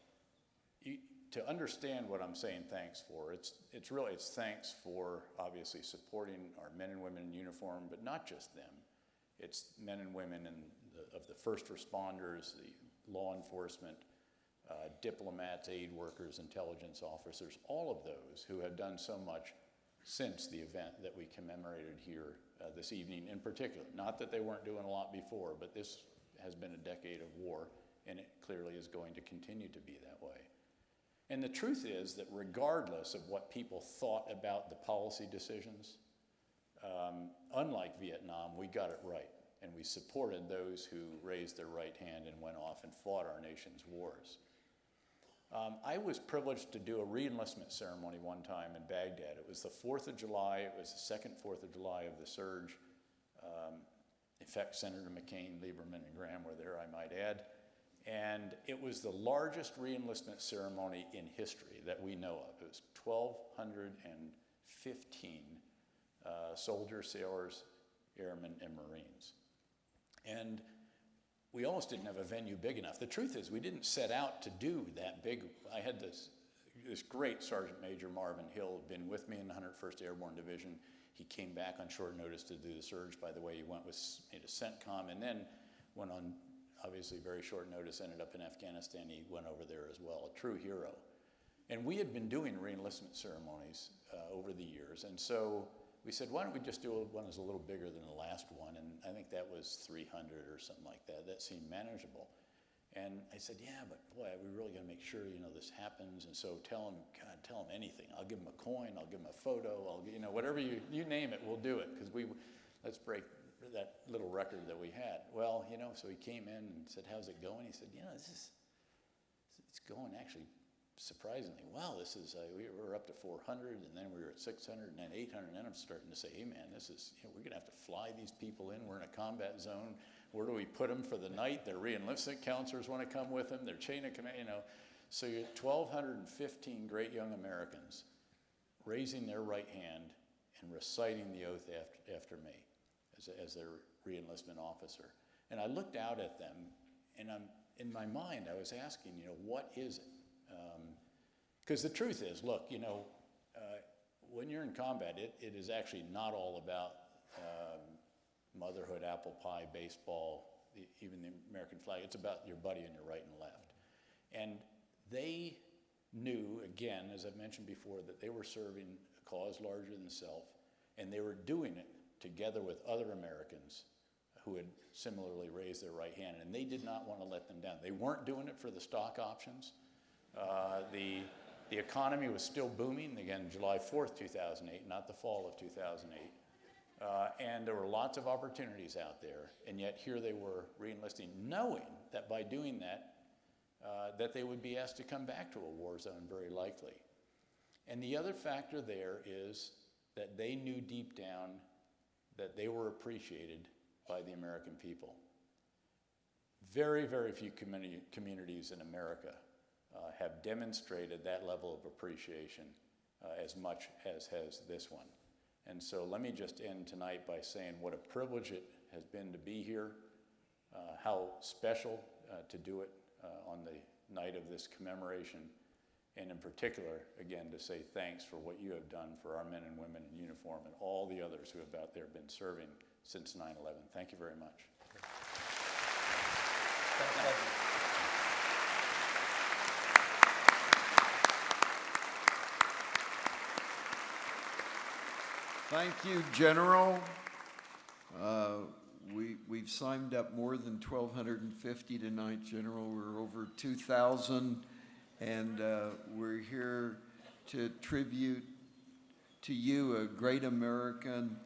Speaker 12: to understand what I'm saying thanks for, it's thanks for obviously supporting our men and women in uniform, but not just them. It's men and women of the first responders, the law enforcement, diplomats, aid workers, intelligence officers, all of those who have done so much since the event that we commemorated here this evening in particular. Not that they weren't doing a lot before, but this has been a decade of war, and it clearly is going to continue to be that way. And the truth is that regardless of what people thought about the policy decisions, unlike Vietnam, we got it right. And we supported those who raised their right hand and went off and fought our nation's wars. I was privileged to do a re-enlistment ceremony one time in Baghdad. It was the 4th of July. It was the second 4th of July of the surge. In fact, Senator McCain, Lieberman, and Graham were there, I might add. And it was the largest re-enlistment ceremony in history that we know of. It was 1,215 soldiers, sailors, airmen, and Marines. And we almost didn't have a venue big enough. The truth is, we didn't set out to do that big. I had this great Sergeant Major Marvin Hill had been with me in the 101st Airborne Division. He came back on short notice to do the surge. By the way, he went with made a CENTCOM and then went on, obviously very short notice, ended up in Afghanistan. He went over there as well, a true hero. And we had been doing re-enlistment ceremonies over the years. And so we said, why don't we just do one that's a little bigger than the last one? And I think that was 300 or something like that. That seemed manageable. And I said, yeah, but boy, we really got to make sure, this happens. And so tell them anything. I'll give them a coin. I'll give them a photo. Whatever you name it, we'll do it. Because let's break that little record that we had. Well, so he came in and said, how's it going? He said, it's going actually surprisingly well. This is, we were up to 400, and then we were at 600, and then 800, and then I'm starting to say, hey man, this is, we're gonna have to fly these people in. We're in a combat zone. Where do we put them for the night? Their re-enlistment counselors want to come with them. Their chain of command, So you're 1,215 great young Americans raising their right hand and reciting the oath after me as their re-enlistment officer. And I looked out at them, and in my mind, I was asking, what is it? Because the truth is, look, when you're in combat, it is actually not all about motherhood, apple pie, baseball, even the American flag. It's about your buddy on your right and left. And they knew, again, as I've mentioned before, that they were serving a cause larger than self, and they were doing it together with other Americans who had similarly raised their right hand, and they did not want to let them down. They weren't doing it for the stock options. The economy was still booming, again, July 4th, 2008, not the fall of 2008. And there were lots of opportunities out there, and yet here they were re-enlisting, knowing that by doing that, that they would be asked to come back to a war zone, very likely. And the other factor there is that they knew deep down that they were appreciated by the American people. Very, very few communities in America have demonstrated that level of appreciation as much as has this one. And so let me just end tonight by saying what a privilege it has been to be here, how special to do it on the night of this commemoration, and in particular, again, to say thanks for what you have done for our men and women in uniform and all the others who have out there been serving since 9/11. Thank you very much.
Speaker 9: Thank you, General. We've signed up more than 1,250 tonight, General. We're over 2,000, and we're here to tribute to you, a great American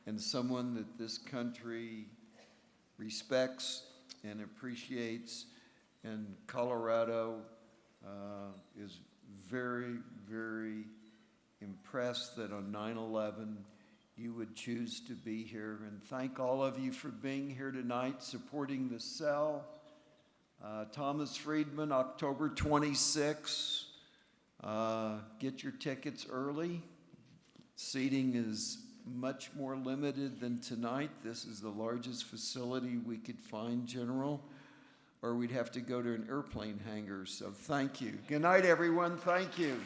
Speaker 9: and someone that this country respects and appreciates. And Colorado is very, very impressed that on 9/11 you would choose to be here. And thank all of you for being here tonight, supporting the cell. Thomas Friedman, October 26. Get your tickets early. Seating is much more limited than tonight. This is the largest facility we could find, General, or we'd have to go to an airplane hangar. So thank you. Good night, everyone. Thank you.